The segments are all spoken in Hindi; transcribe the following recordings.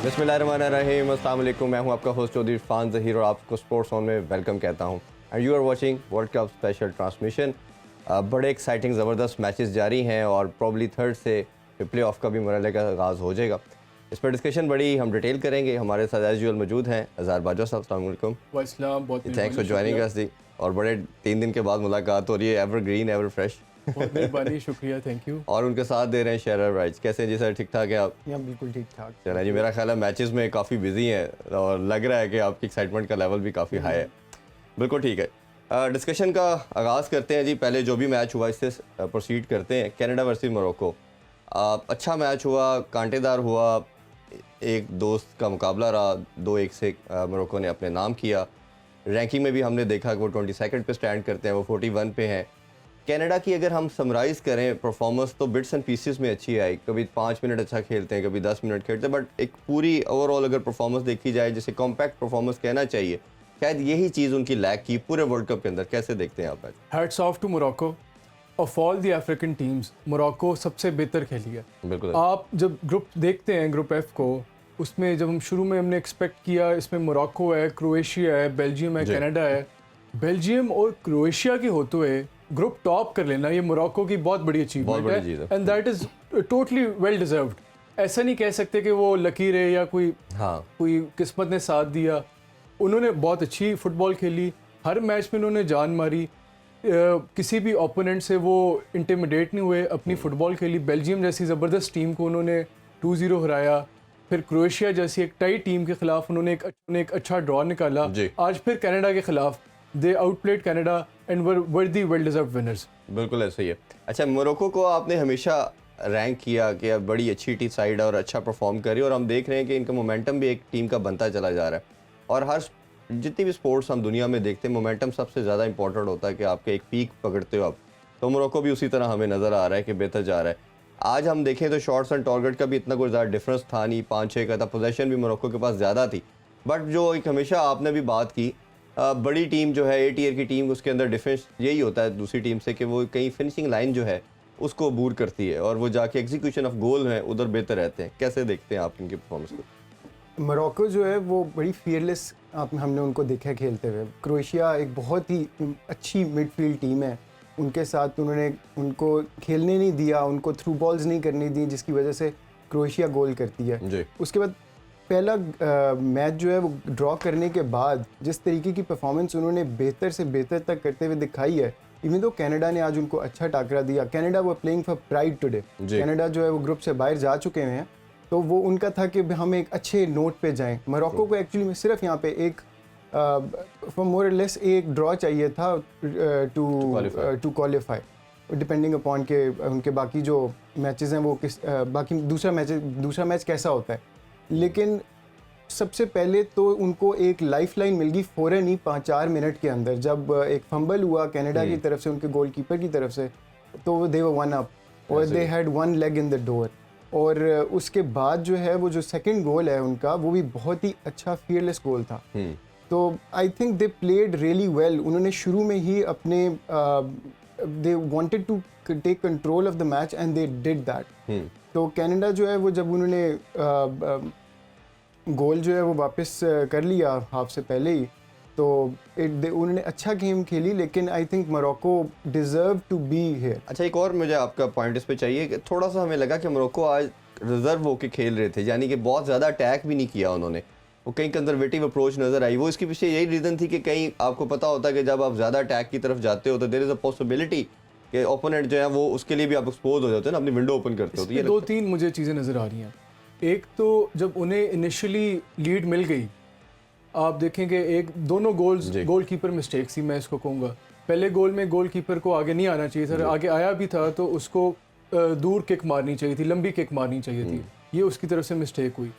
बिस्मिल्लाहिर्रहमानिर्रहीम, अस्सलाम वालेकुम। मैं हूं आपका होस्ट चौधरी इरफान ज़हीर और आपको स्पोर्ट्स ऑन में वेलकम कहता हूं। And you are watching World Cup special transmission. बड़े एक्साइटिंग ज़बरदस्त मैचेस जारी हैं और प्रॉब्ली थर्ड से प्ले ऑफ का भी मरहले का आगाज़ हो जाएगा। इस पर डिस्कशन बड़ी हम डिटेल करेंगे। हमारे साथ एज यूजुअल मौजूद हैं अज़हर बाजवा साहब। अस्सलाम वालेकुम। थैंक्स फॉर जॉइनिंग अस दी। और बड़े 3 दिन के बाद मुलाकात हो रही है। Ever green ever fresh. बहुत मेहरबानी, शुक्रिया, थैंक यू। और उनके साथ दे रहे हैं शेरर राइट्स। कैसे हैं जी सर? ठीक ठाक है आप? यहाँ बिल्कुल ठीक ठाक। चला जी, मेरा ख्याल है मैचेस में काफ़ी बिजी हैं और लग रहा है कि आपकी एक्साइटमेंट का लेवल भी काफ़ी हाई है। बिल्कुल ठीक है। डिस्कशन का आगाज़ करते हैं जी। पहले जो भी मैच हुआ इससे प्रोसीड करते हैं। कनाडा वर्सेस मोरक्को, अच्छा मैच हुआ, कांटेदार हुआ। एक दोस्त का मुकाबला रहा, 2-1 से मोरक्को ने अपने नाम किया। रैंकिंग में भी हमने देखा कि वो 22nd पे स्टैंड करते हैं, वो 41 पे हैं। कनाडा की अगर हम समराइज़ करें परफॉर्मेंस तो बिट्स एंड पीसेस में अच्छी आई। कभी 5 मिनट अच्छा खेलते हैं, कभी 10 मिनट खेलते हैं, बट एक पूरी ओवरऑल अगर परफॉर्मेंस देखी जाए, जिसे कॉम्पैक्ट परफॉर्मेंस कहना चाहिए, शायद यही चीज़ उनकी लैक की पूरे वर्ल्ड कप के अंदर। कैसे देखते हैं आप match? Hats off to Morocco. Of all the African teams Morocco सबसे बेहतर खेली है। बिल्कुल। आप जब ग्रुप देखते हैं, ग्रुप एफ को, उसमें जब हम शुरू में हमने एक्सपेक्ट किया इसमें मोरक्को है, क्रोएशिया है, बेल्जियम है, कनाडा है। बेल्जियम और क्रोएशिया के होते हुए ग्रुप टॉप कर लेना, ये मोरक्को की बहुत बड़ी अचीवमेंट है and that is totally well deserved. ऐसा नहीं कह सकते कि वो लकी रहे या कोई किस्मत ने साथ दिया। उन्होंने बहुत अच्छी फुटबॉल खेली, हर मैच में उन्होंने जान मारी। किसी भी ओपोनेंट से वो इंटिमिडेट नहीं हुए, अपनी फ़ुटबॉल खेली। बेल्जियम जैसी ज़बरदस्त टीम को उन्होंने 2-0 हराया। फिर क्रोएशिया जैसी एक टाई टीम के खिलाफ उन्होंने एक अच्छा ड्रॉ निकाला। आज फिर कनाडा के खिलाफ they outplayed Canada and were the well deserved winners. बिल्कुल ऐसा ही है। अच्छा, मोरक्को को आपने हमेशा रैंक किया कि अब बड़ी अच्छी टी साइड है और अच्छा परफॉर्म कर रही है, और हम देख रहे हैं कि इनका मोमेंटम भी एक टीम का बनता चला जा रहा है। और हर जितनी भी स्पोर्ट्स हम दुनिया में देखते हैं, मोमेंटम सबसे ज़्यादा इंपॉर्टेंट होता है कि आपके एक पीक पकड़ते हो आप। तो मोरक्को भी उसी तरह हमें नज़र आ रहा है कि बेहतर जा रहा है। आज हम देखें तो शॉट्स एंड टारगेट का भी इतना कोई ज़्यादा डिफरेंस था नहीं, 5-6 का था। पोजेशन भी मोरक्को के पास ज़्यादा थी, बट जो एक हमेशा आपने भी बात की, बड़ी टीम जो है, ए टियर की टीम, उसके अंदर डिफेंस यही होता है दूसरी टीम से कि वो कहीं फिनिशिंग लाइन जो है उसको अबूर करती है और वो जाके एग्जीक्यूशन ऑफ गोल है उधर बेहतर रहते हैं। कैसे देखते हैं आप इनकी परफॉर्मेंस को? मोरक्को जो है वो बड़ी फियरलेस हमने उनको देखा है खेलते हुए। क्रोएशिया एक बहुत ही अच्छी मिडफील्ड टीम है, उनके साथ उनको खेलने नहीं दिया, उनको थ्रू बॉल्स नहीं करने दी, जिसकी वजह से क्रोएशिया गोल करती है। उसके बाद पहला मैच जो है वो ड्रॉ करने के बाद जिस तरीके की परफॉर्मेंस उन्होंने बेहतर से बेहतर तक करते हुए दिखाई है, इवन तो कनाडा ने आज उनको अच्छा टाकरा दिया। कनाडा वो playing for pride today. Canada जो है वो ग्रुप से बाहर जा चुके हैं, तो वो उनका था कि हम एक अच्छे नोट पे जाएं। मोरक्को को एक्चुअली में सिर्फ यहाँ पे एक फॉर मोर लेस एक ड्रॉ चाहिए था टू क्वालिफाई, डिपेंडिंग अपॉन के उनके बाकी जो मैचेस हैं वो बाकी दूसरा मैच कैसा होता है। लेकिन सबसे पहले तो उनको एक लाइफलाइन मिल गई फ़ौरन ही 5-4 मिनट के अंदर, जब एक फंबल हुआ कनाडा की तरफ से, उनके गोलकीपर की तरफ से, तो दे वर 1 अप और they had 1 leg in the door. और उसके बाद जो है वो जो सेकंड गोल है उनका, वो भी बहुत ही अच्छा फियरलेस गोल था। तो I think they played really well. उन्होंने शुरू में ही अपने they wanted to take control of the match and they did that. तो कनाडा जो है वो जब उन्होंने गोल जो है वो वापस कर लिया हाफ से पहले ही, तो उन्होंने अच्छा गेम खेली, लेकिन I think Morocco deserve to be here. अच्छा, एक और मुझे आपका पॉइंट इस पे चाहिए कि थोड़ा सा हमें लगा कि मोरक्को आज रिजर्व होकर खेल रहे थे, यानी कि बहुत ज़्यादा अटैक भी नहीं किया उन्होंने, वो कहीं कंजर्वेटिव अप्रोच नज़र आई। वो इसके पीछे यही रीज़न थी कि कहीं आपको पता होता है कि जब आप ज़्यादा अटैक की तरफ जाते हो तो देयर इज़ अ पॉसिबिलिटी कि ओपोनेंट जो है वो उसके लिए भी आप एक्सपोज हो जाते हो ना, अपनी विंडो ओपन करते हो। तो ये 2-3 मुझे चीज़ें नज़र आ रही हैं। एक तो जब उन्हें इनिशियली लीड मिल गई, आप देखेंगे दोनों गोलकीपर मिस्टेक्स थी, मैं इसको कहूँगा। पहले गोल में गोलकीपर को आगे नहीं आना चाहिए था, आगे आया भी था तो उसको दूर किक मारनी चाहिए थी, लंबी किक मारनी चाहिए थी, ये उसकी तरफ से मिस्टेक हुई।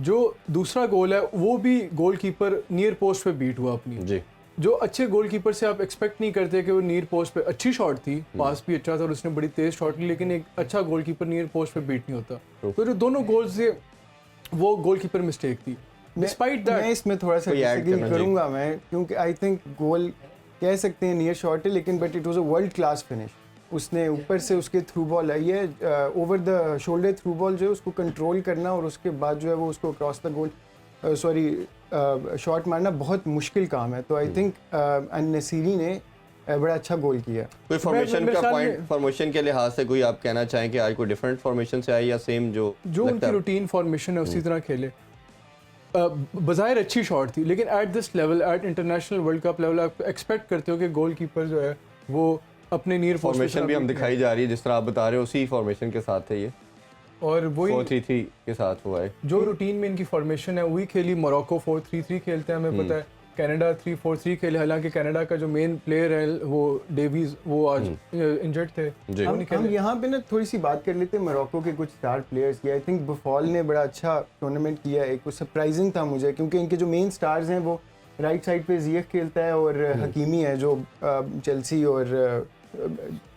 जो दूसरा गोल है वो भी गोलकीपर नियर पोस्ट पे बीट हुआ अपनी। जो अच्छे गोलकीपर से आप एक्सपेक्ट नहीं करते कि वो नियर पोस्ट पे, अच्छी शॉट थी, पास भी अच्छा था और उसने बड़ी तेज शॉट ली, लेकिन एक अच्छा गोलकीपर नियर पोस्ट पे बीट नहीं होता। तो जो दोनों गोल्स थे वो गोलकीपर मिस्टेक थी। डिस्पाइट दैट मैं इसमें थोड़ा सा डिसएग्री करूंगा मैं, क्योंकि आई थिंक गोल कह सकते हैं नियर शॉट है, लेकिन but it was a world class finish. उसने ऊपर से उसके थ्रू बॉल आई है, over the shoulder through ball जो है उसको कंट्रोल करना और उसके बाद जो है वो उसको क्रॉस द गोल शॉट मारना बहुत मुश्किल काम है। तो आई थिंक अन-नसीरी ने बड़ा अच्छा गोल किया। कोई फॉर्मेशन मेरे का ख्याल पॉइंट, में- फॉर्मेशन के लिहाज से कोई आप कहना चाहें कि आज कोई डिफरेंट फॉर्मेशन से आई या सेम जो लगता उनकी है? रूटीन फॉर्मेशन है उसी तरह खेले। बज़ाहिर अच्छी शॉट थी, लेकिन at this level, at international World Cup level, आप एक्सपेक्ट करते हो कि गोलकीपर जो है वो अपने नियर पोस्ट फॉर्मेशन भी हम दिखाई जा रही है जिस तरह आप बता रहे हो, उसी फॉर्मेशन के साथ है ये, और वही 4-3-3 के साथ हुआ है। जो रूटीन में इनकी फॉर्मेशन है वही खेली। मोरक्को 4-3-3 खेलते हैं, हमें पता है। कनाडा 3-4-3 खेले, हालांकि कनाडा का जो मेन प्लेयर है वो डेविस, वो आज इंजर्ड थे, जी। वो नहीं हम खेले। यहाँ पे ना थोड़ी सी बात कर लेते हैं मोरक्को के कुछ स्टार प्लेयर्स की। आई थिंक बुफॉल ने बड़ा अच्छा टूर्नामेंट किया है, एक सरप्राइजिंग था मुझे, क्योंकि इनके जो मेन स्टार्स हैं वो राइट साइड पे जियख खेलता है और हकीमी है जो चेल्सी और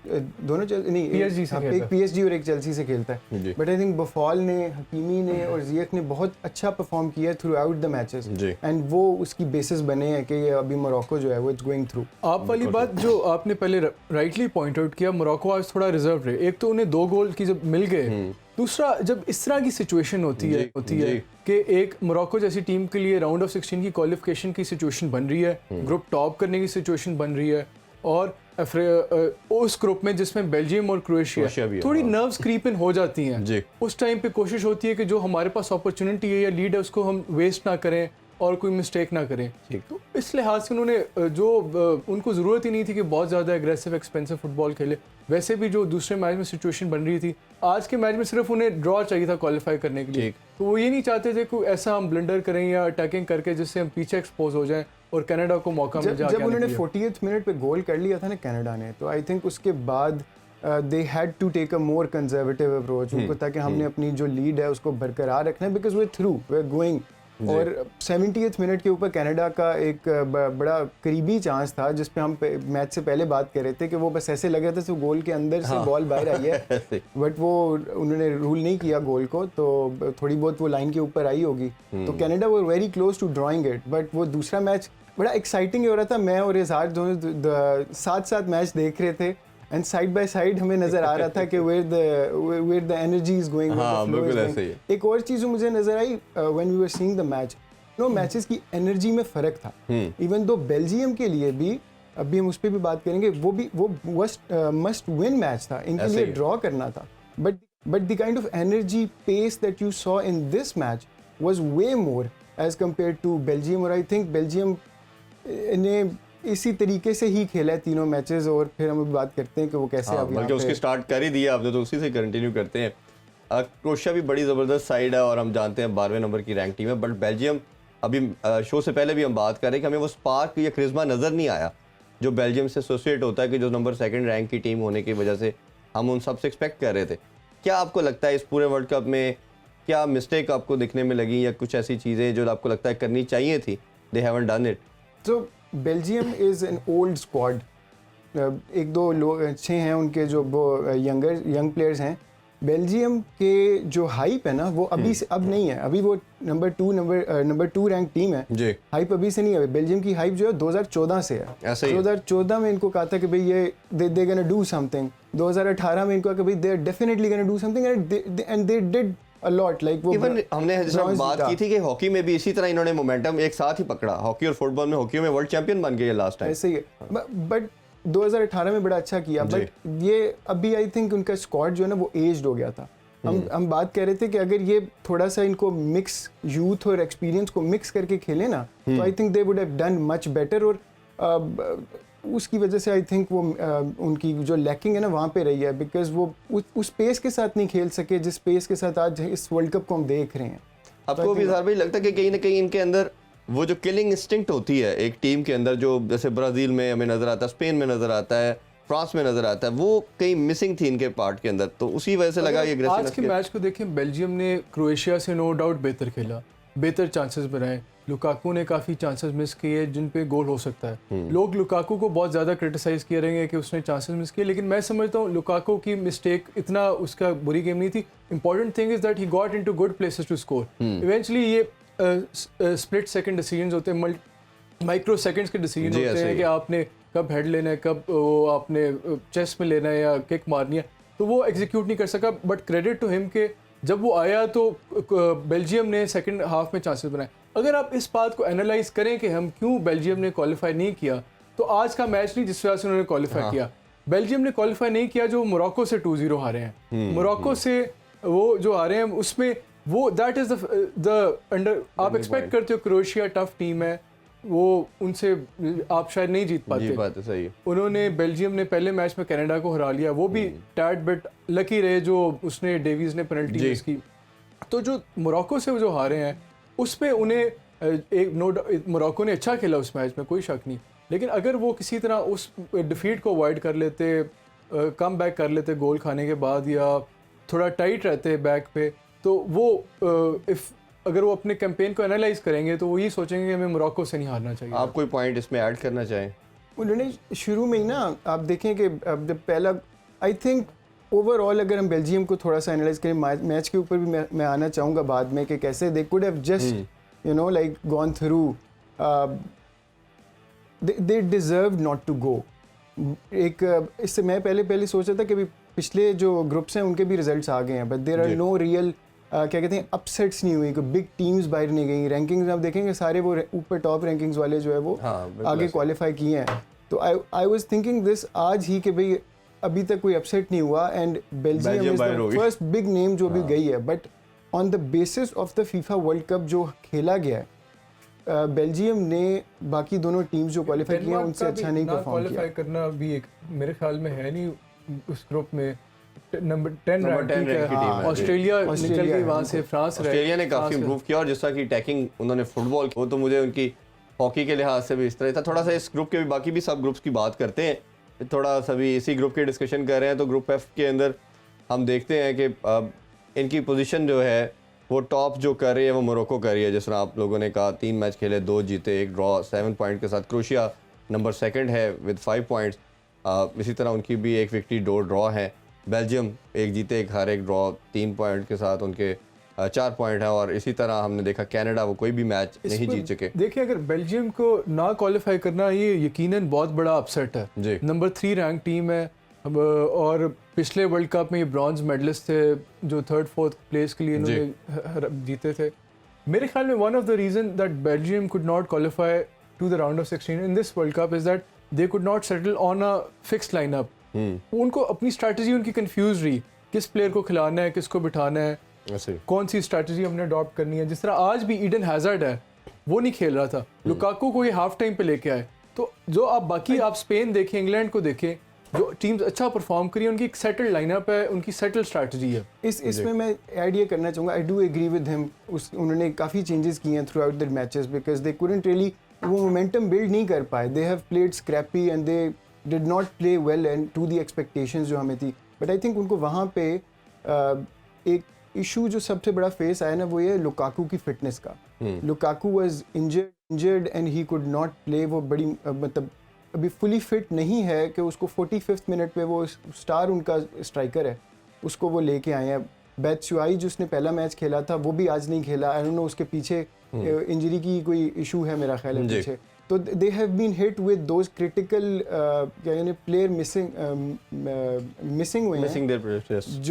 दोनों नहीं PSG से खेलता एक है। PSG और एक चेल्सी से खेलता है। जी। बट आई थिंक बुफॉल ने, हकीमी ने और जियख ने बहुत अच्छा परफॉर्म किया थ्रू आउट द मैचेस, जी। एंड वो उसकी बेसिस बने हैं कि ये अभी मोरक्को जो है वो इट्स गोइंग थ्रू। आप वाली बात जो आपने पहले राइटली पॉइंट आउट किया, मोरक्को आज थोड़ा रिजर्व रहे। एक तो उन्हें 2 गोल की जब मिल गए, दूसरा जब इस तरह की सिचुएशन होती है जी। कि एक मोरक्को जैसी टीम के लिए राउंड ऑफ 16 की क्वालिफिकेशन की सिचुएशन बन रही है, ग्रुप टॉप करने की सिचुएशन बन रही है, और उस ग्रुप में जिसमें बेल्जियम और क्रोएशिया भी है, थोड़ी हाँ। नर्व्स क्रीप इन हो जाती हैं। जी। उस टाइम पे कोशिश होती है कि जो हमारे पास अपॉर्चुनिटी है या लीड है उसको हम वेस्ट ना करें और कोई मिस्टेक ना करें। तो इस लिहाज से उन्होंने जो उनको ज़रूरत ही नहीं थी कि बहुत ज़्यादा एग्रेसिव एक्सपेंसिव फुटबॉल खेले। वैसे भी जो दूसरे मैच में सिचुएशन बन रही थी, आज के मैच में सिर्फ उन्हें ड्रॉ चाहिए था क्वालिफाई करने के लिए। तो वो ये नहीं चाहते थे कोई ऐसा हम ब्लंडर करें या अटैकिंग करके जिससे हम पीछे एक्सपोज हो जाएं और कनाडा को मौका मिल जाए। जब उन्होंने 40th मिनट पे गोल कर लिया था ना कनाडा ने, तो आई थिंक उसके बाद they had to take a more conservative approach उनको, ताकि हमने अपनी जो लीड है उसको बरकरार रखना है, because way through way going. और 70th मिनट के ऊपर कनाडा का एक बड़ा करीबी चांस था जिस पे हम मैच से पहले बात कर रहे थे कि वो बस ऐसे लग रहा था तो गोल के अंदर से बॉल बाहर आई है, बट वो उन्होंने रूल नहीं किया गोल को, तो थोड़ी बहुत वो लाइन के ऊपर आई होगी। तो कनाडा वो very close to drawing it, but वो दूसरा मैच बड़ा एक्साइटिंग हो रहा था। मैं और इजहार दोनों साथ साथ मैच देख रहे थे, एंड साइड बाय साइड हमें नजर आ रहा था कि where the energy is going, हाँ, बिल्कुल ऐसे ही है। एक और चीज़ जो मुझे नजर आई when we were seeing the match, no matches की एनर्जी में फ़र्क था। इवन दो बेल्जियम के लिए भी, अभी हम उस पर भी बात करेंगे, वो मस्ट विन मैच था, इनके लिए ड्रॉ करना था, but the kind of energy pace that you saw in this match was way more as compare to Belgium. और आई थिंक बेल्जियम ने इसी तरीके से ही खेला है तीनों मैचेस, और फिर हम बात करते हैं कि वो कैसे अब बल्कि उसकी स्टार्ट कर ही दिया आपने, तो उसी से कंटिन्यू करते हैं। क्रोएशिया भी बड़ी ज़बरदस्त साइड है और हम जानते हैं 12वें नंबर की रैंक टीम है, बट बेल्जियम अभी शो से पहले भी हम बात कर रहे हैं कि हमें वो स्पार्क या क्रिस्मा नज़र नहीं आया जो बेल्जियम से एसोसिएट होता है, कि जो नंबर 2 रैंक की टीम होने की वजह से हम उन सबसे एक्सपेक्ट कर रहे थे। क्या आपको लगता है इस पूरे वर्ल्ड कप में क्या मिस्टेक आपको दिखने में लगी, या कुछ ऐसी चीज़ें जो आपको लगता है करनी चाहिए थी, दे हैवंट डन इट? तो Belgium is an old squad, एक दो लोग अच्छे हैं उनके जो यंग प्लेयर्स हैं। बेल्जियम के जो हाइप है ना वो अभी से अब नहीं है, अभी वो नंबर 2 रैंक टीम है जी। हाइप अभी से नहीं है। बेल्जियम की हाइप जो है 2014 से है। ऐसा ही है। 2014 में इनको कहा था कि भाई ये दे गोना डू समथिंग, 2018 में इनको कहा कि भाई they are definitely gonna do something, and they did a lot. Like वो इवन हमने जैसे हम बात की थी कि हॉकी में भी इसी तरह इन्होंने मोमेंटम एक साथ ही पकड़ा, हॉकी और फुटबॉल में, हॉकी में वर्ल्ड चैंपियन बन गए लास्ट टाइम। ऐसे ही है, बट 2018 में बड़ा अच्छा किया, बट ये अभी आई थिंक उनका स्क्वाड जो है ना वो एज्ड हो गया था। हम बात कर रहे थे कि अगर ये थोड़ा सा इनको मिक्स यूथ और एक्सपीरियंस को मिक्स करके खेले ना, तो I think they would have done much better. और उसकी वजह से आई थिंक वो उनकी जो लैकिंग है ना वहाँ पे रही है, बिकॉज वो उस पेस के साथ नहीं खेल सके जिस पेस के साथ आज इस वर्ल्ड कप को हम देख रहे हैं। आपको भी भाई लगता है कि कहीं ना कहीं इनके अंदर वो जो किलिंग इंस्टिंक्ट होती है एक टीम के अंदर, जो जैसे ब्राज़ील में हमें नज़र आता है, स्पेन में नज़र आता है, फ्रांस में नज़र आता है, वो कहीं मिसिंग थी इनके पार्ट के अंदर, तो उसी वजह से लगा ये आज के मैच को देखें, बेल्जियम ने क्रोएशिया से नो डाउट बेहतर खेला, बेहतर चांसेस बनाए। लुकाकू ने काफ़ी चांसेस मिस किए जिन पे गोल हो सकता है। लोग लुकाकू को बहुत ज़्यादा क्रिटिसाइज़ किए रहेंगे कि उसने चांसेस मिस किए, लेकिन मैं समझता हूँ लुकाकू की मिस्टेक इतना उसका बुरी गेम नहीं थी। Important thing is that he got into good places to score. Eventually ये स्प्लिट सेकंड डिसीजंस होते हैं, माइक्रो सेकंड्स के डिसीजन होते हैं कि आपने कब हेड लेना है, कब वो आपने चेस्ट में लेना है या किक मारनी है, तो वो एग्जीक्यूट नहीं कर सका। बट क्रेडिट टू हिम के जब वो आया तो बेल्जियम ने सेकंड हाफ में चांसेस बनाए। अगर आप इस बात को एनालाइज करें कि हम क्यों बेल्जियम ने क्वालिफाई नहीं किया, तो आज का मैच नहीं जिस वजह से उन्होंने क्वालिफाई किया। बेल्जियम ने क्वालिफाई नहीं किया जो मोरक्को से 2-0 हारे हैं। मोरक्को से वो जो हारे हैं उसमें वो दैट इज द अंडर, आप एक्सपेक्ट करते हो क्रोएशिया टफ टीम है, वो उनसे आप शायद नहीं जीत पाते। ये बात है, सही है। उन्होंने बेल्जियम ने पहले मैच में कनाडा को हरा लिया, वो भी टैड बिट लकी रहे जो उसने डेविस ने पेनल्टी मिस की। तो जो मोरक्को से जो हारे हैं उसमें उन्हें एक मोरक्को ने अच्छा खेला उस मैच में, कोई शक नहीं, लेकिन अगर वो किसी तरह उस डिफीट को अवॉइड कर लेते, कम बैक कर लेते गोल खाने के बाद, या थोड़ा टाइट रहते बैक पे, तो वो अगर वो अपने कैंपेन को एनालाइज करेंगे तो वो ये सोचेंगे कि हमें मोरक्को से नहीं हारना चाहिए। आप कोई पॉइंट इसमें ऐड करना चाहें? उन्होंने शुरू में ही ना, आप देखें कि अब जब पहला, आई थिंक ओवरऑल अगर हम बेल्जियम को थोड़ा सा एनालाइज करें, मैच के ऊपर भी मैं आना चाहूँगा बाद में कि कैसे they could have just you know like gone through, they deserve not to go. एक इससे मैं पहले सोचा था कि भी पिछले जो ग्रुप्स हैं उनके भी रिजल्ट्स आ गए हैं, but there are no real क्या कहते हैं अपसेट्स नहीं हुई, कोई बिग टीम्स बाहर नहीं गई। रैंकिंग्स आप देखेंगे सारे वो ऊपर टॉप रैंकिंग्स वाले जो है वो आगे क्वालिफाई किए हैं। तो आई वाज थिंकिंग दिस आज ही कि भाई अभी तक कोई अपसेट नहीं हुआ and Belgium is the first big name जो भी गई है। But on the basis of the FIFA world cup जो खेला गया है, बेल्जियम ने बाकी दोनों टीम्स जो क्वालिफाई किए हैं उनसे अच्छा नहीं परफॉर्म किया। क्वालिफाई करना भी एक मेरे ख्याल में है नहीं उस ग्रुप में, नंबर 10 रैंक की टीम है। ऑस्ट्रेलिया निकल गई वहां से, फ्रांस ऑस्ट्रेलिया ने काफी इंप्रूव किया, और जिस तरह की टैकिंग उन्होंने फुटबॉल, वो तो मुझे उनकी हॉकी के लिहाज से भी इस तरह था। थोड़ा सा इस ग्रुप के भी बाकी भी सब ग्रुप्स की बात करते हैं, थोड़ा सभी इसी ग्रुप की डिस्कशन कर रहे हैं। तो ग्रुप एफ के अंदर हम देखते हैं कि इनकी पोजीशन जो है वो टॉप जो कर रही है वो मोरक्को कर रही है। जिस तरह आप लोगों ने कहा 3 मैच खेले, 2 जीते, 1 ड्रॉ, 7 पॉइंट के साथ। क्रोएशिया नंबर 2 है विद 5 पॉइंट्स। इसी तरह उनकी भी 1 विक्ट्री 2 ड्रॉ है। बेल्जियम 1 जीते 1 हारे 1 ड्रॉ, 3 पॉइंट के साथ उनके 4 पॉइंट है। और इसी तरह हमने देखा कनाडा, वो कोई भी मैच नहीं जीत सके। देखिए अगर बेल्जियम को ना क्वालिफाई करना ये यकीनन बहुत बड़ा अपसेट है जी। नंबर 3 रैंक टीम है, और पिछले वर्ल्ड कप में ये ब्रॉन्ज मेडलिस्ट थे जो 3rd 4th प्लेस के लिए इन्होंने जीते थे। मेरे ख्याल में one of the reason that Belgium could not qualify to the round of 16 in this World Cup is that they could not settle on a fixed lineup. उनको अपनी स्ट्रैटेजी उनकी कंफ्यूज रही, किस प्लेयर को खिलाना है, किसको बिठाना है, कौन सी स्ट्रैटेजी हमने अडॉप्ट करनी है। जिस तरह आज भी ईडन हैज़ार्ड है, वो नहीं खेल रहा था, लुकाकू को ये हाफ टाइम पे लेके आए। तो जो आप बाकी आप स्पेन देखें, इंग्लैंड को देखें, जो टीम्स अच्छा परफॉर्म करी, उनकी एक सेटल्ड लाइनअप है, उनकी सेटल्ड स्ट्रैटेजी है। इसमें मैं ऐड ये करना चाहूँगा, I do agree with him. उन्होंने काफ़ी चेंजेस किए हैं throughout the matches because they couldn't really वो मोमेंटम बिल्ड नहीं कर पाए। They have played scrappy and they did not play well and to the expectations जो हमें थी। बट आई थिंक उनको वहाँ पे एक इशू जो सबसे बड़ा फेस आया ना, वो ये लुकाकू की फिटनेस का। Lukaku was injured and he could not play. वो बड़ी मतलब अभी फुली फिट नहीं है कि उसको 45th मिनट पे वो स्टार उनका स्ट्राइकर है, उसको वो लेके आए हैं। बैत्सुआई जिसने पहला मैच खेला था वो भी आज नहीं खेला। आई डोंट नो उसके पीछे इंजरी की कोई इशू है मेरा ख्याल है पीछे। तो they have been hit with those critical क्या यानी प्लेयर मिसिंग हुए हैं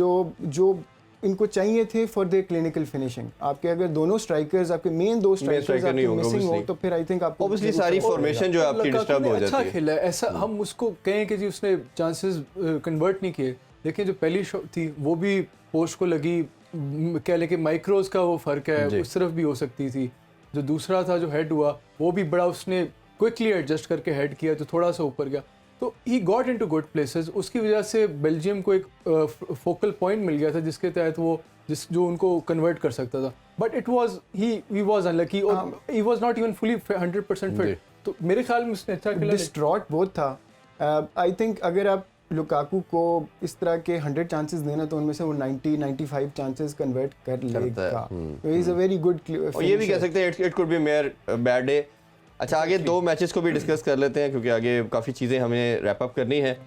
जो इनको चाहिए थे फॉर देयर क्लिनिकल फिनिशिंग। आपके अगर दोनों स्ट्राइकर्स, आपके मेन 2 स्ट्राइकर्स आपके मिसिंग हो तो फिर आई थिंक आपको ऑब्वियसली सारी फॉर्मेशन जो है आपकी डिस्टर्ब हो जाती है। अच्छा खेला है, ऐसा हम उसको कहें कि जी उसने चांसेस कन्वर्ट नहीं किए, लेकिन जो पहली शॉट थी वो भी पोस्ट को लगी, कह लें कि माइक्रोज का वो फ़र्क है, उस तरफ भी हो सकती थी। जो दूसरा था जो हेड हुआ वो भी बड़ा उसने क्विकली एडजस्ट करके हेड किया तो थोड़ा सा ऊपर गया, तो ही गॉट इनटू गुड प्लेसेस। उसकी वजह से बेल्जियम को एक फोकल पॉइंट मिल गया था जिसके तहत वो जो उनको कन्वर्ट कर सकता था। But it was he was unlucky, he was not even fully 100% fit. तो मेरे ख्याल में उसने अच्छा खेला। डिस्ट्रॉट बहुत था। आई थिंक अगर आप लुकाकू को इस तरह के 100 चांसेस देना तो उनमें से वो 90-95 चांसेस कन्वर्ट कर लेगा। He is a very good. और ये भी कह सकते हैं it could be mayor bad day. अच्छा, आगे 2 मैचेस को भी डिस्कस कर लेते हैं क्योंकि आगे काफ़ी चीज़ें हमें रैप अप करनी है।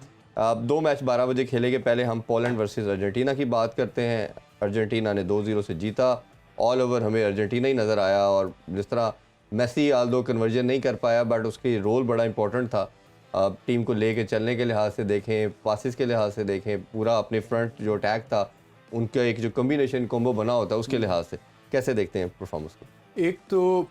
2 मैच 12 बजे खेलेंगे। पहले हम पोलैंड वर्सेस अर्जेंटीना की बात करते हैं। अर्जेंटीना ने 2-0 से जीता। ऑल ओवर हमें अर्जेंटीना ही नज़र आया, और जिस तरह मेसी आल्दो कन्वर्जन नहीं कर पाया बट उसकी रोल बड़ा इंपॉर्टेंट था। आप टीम को लेके चलने के लिहाज से देखें, पासिस के लिहाज से देखें, पूरा अपने फ्रंट जो अटैक था उनका एक जो कॉम्बिनेशन कॉम्बो बना होता है उसके लिहाज से कैसे देखते हैं परफॉर्मेंस को? एक तो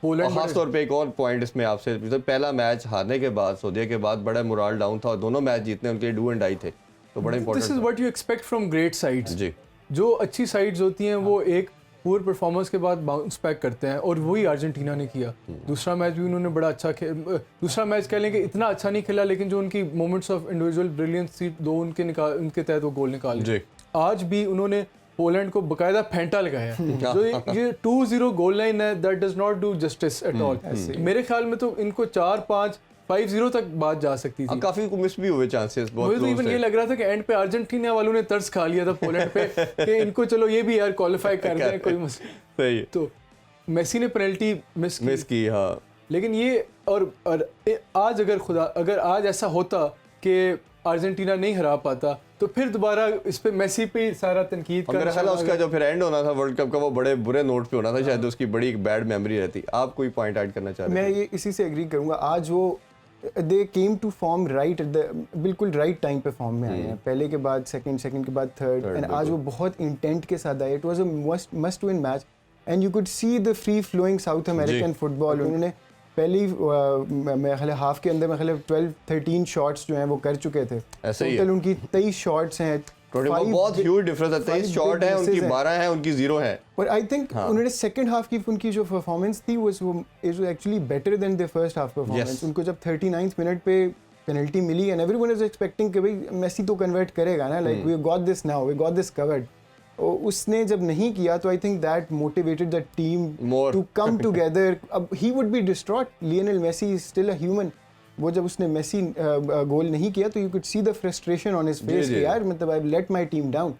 पोलैंड खास तौर पे एक और पॉइंट इसमें आपसे, तो पहला मैच हारने के बाद सऊदीया के बाद बड़ा मोराल डाउन था और दोनों मैच जीतने उनके लिए डू एंड डाई थे, तो बड़ा this is important what you expect from great sides. जी जो अच्छी साइड्स होती हैं वो एक पूर परफॉर्मेंस के बाद बाउंस बैक करते हैं और वही अर्जेंटीना ने किया। दूसरा मैच भी उन्होंने बड़ा अच्छा दूसरा मैच कह लें कि इतना अच्छा नहीं खेला, लेकिन जो उनकी मोमेंट्स ऑफ इंडिविजुअल ब्रिलियंस थी दो उनके तहत वो गोल निकाले। जी आज भी उन्होंने पोलैंड को बकायदा फेंटा लगाया है। जो ये 2-0 गोल लाइन है that does not do justice at all. मेरे ख्याल में तो इनको 4-5 5-0 तक बात जा सकती थी। काफी मिस भी हुए चांसेस, बहुत मुझे तो close इवन थे। ये लग रहा था कि एंड पे अर्जेंटीना वालों ने तरस खा लिया था पोलैंड पे कि इनको चलो ये भी यार क्वालिफाई कर दें कोई मसला। सही है, तो मेसी ने पेनल्टी मिस मिस की हाँ। लेकिन ये और आज अगर आज ऐसा होता कि अर्जेंटीना नहीं हरा पाता तो फिर दोबारा इस पे मेसी पे सारा तनकीद और मेरा ख्याल है उसका जो फिर एंड होना था वर्ल्ड कप का वो बड़े बुरे नोट पे होना था, शायद उसकी बड़ी एक बैड मेमोरी रहती। आप कोई पॉइंट ऐड करना चाह रहे मैं थे? ये इसी से एग्री करूंगा। आज वो दे केम टू फॉर्म राइट बिल्कुल राइट टाइम पे फॉर्म में आए हैं। पहले के बाद सेकंड के बाद थर्ड एंड आज वो बहुत इंटेंट के साथ आए। It was a must win match and you could see the free flowing South American football. उन्होंने पहली मैं ख्याल हाफ के अंदर मैं ख्याल 12-13 शॉट्स जो हैं वो कर चुके थे। ऐसे ही है। टोटल उनकी 23 शॉट्स हैं। बहुत ह्यूज डिफरेंस है, 23 शॉट है उनकी, 12 है उनकी, 0 है। और आई थिंक उन्होंने सेकंड हाफ की उनकी जो परफॉर्मेंस थी वो is actually better than the first half performance. उनको जब 39th मिनट पे पेनल्टी मिली एंड एवरीवन इज एक्सपेक्टिंग कि भाई मेसी तो कन्वर्ट करेगा ना, like we got this now, we got this covered. उसने जब नहीं किया तो I think that motivated the team More. To come together. अब he would be distraught, Lionel Messi is still a human. वो जब उसने मेसी गोल नहीं किया तो you could see the frustration on his face कि यार मतलब I let my team down.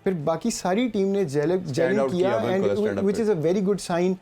फिर बाकी सारी टीम ने जेलिंग किया and which is a very good sign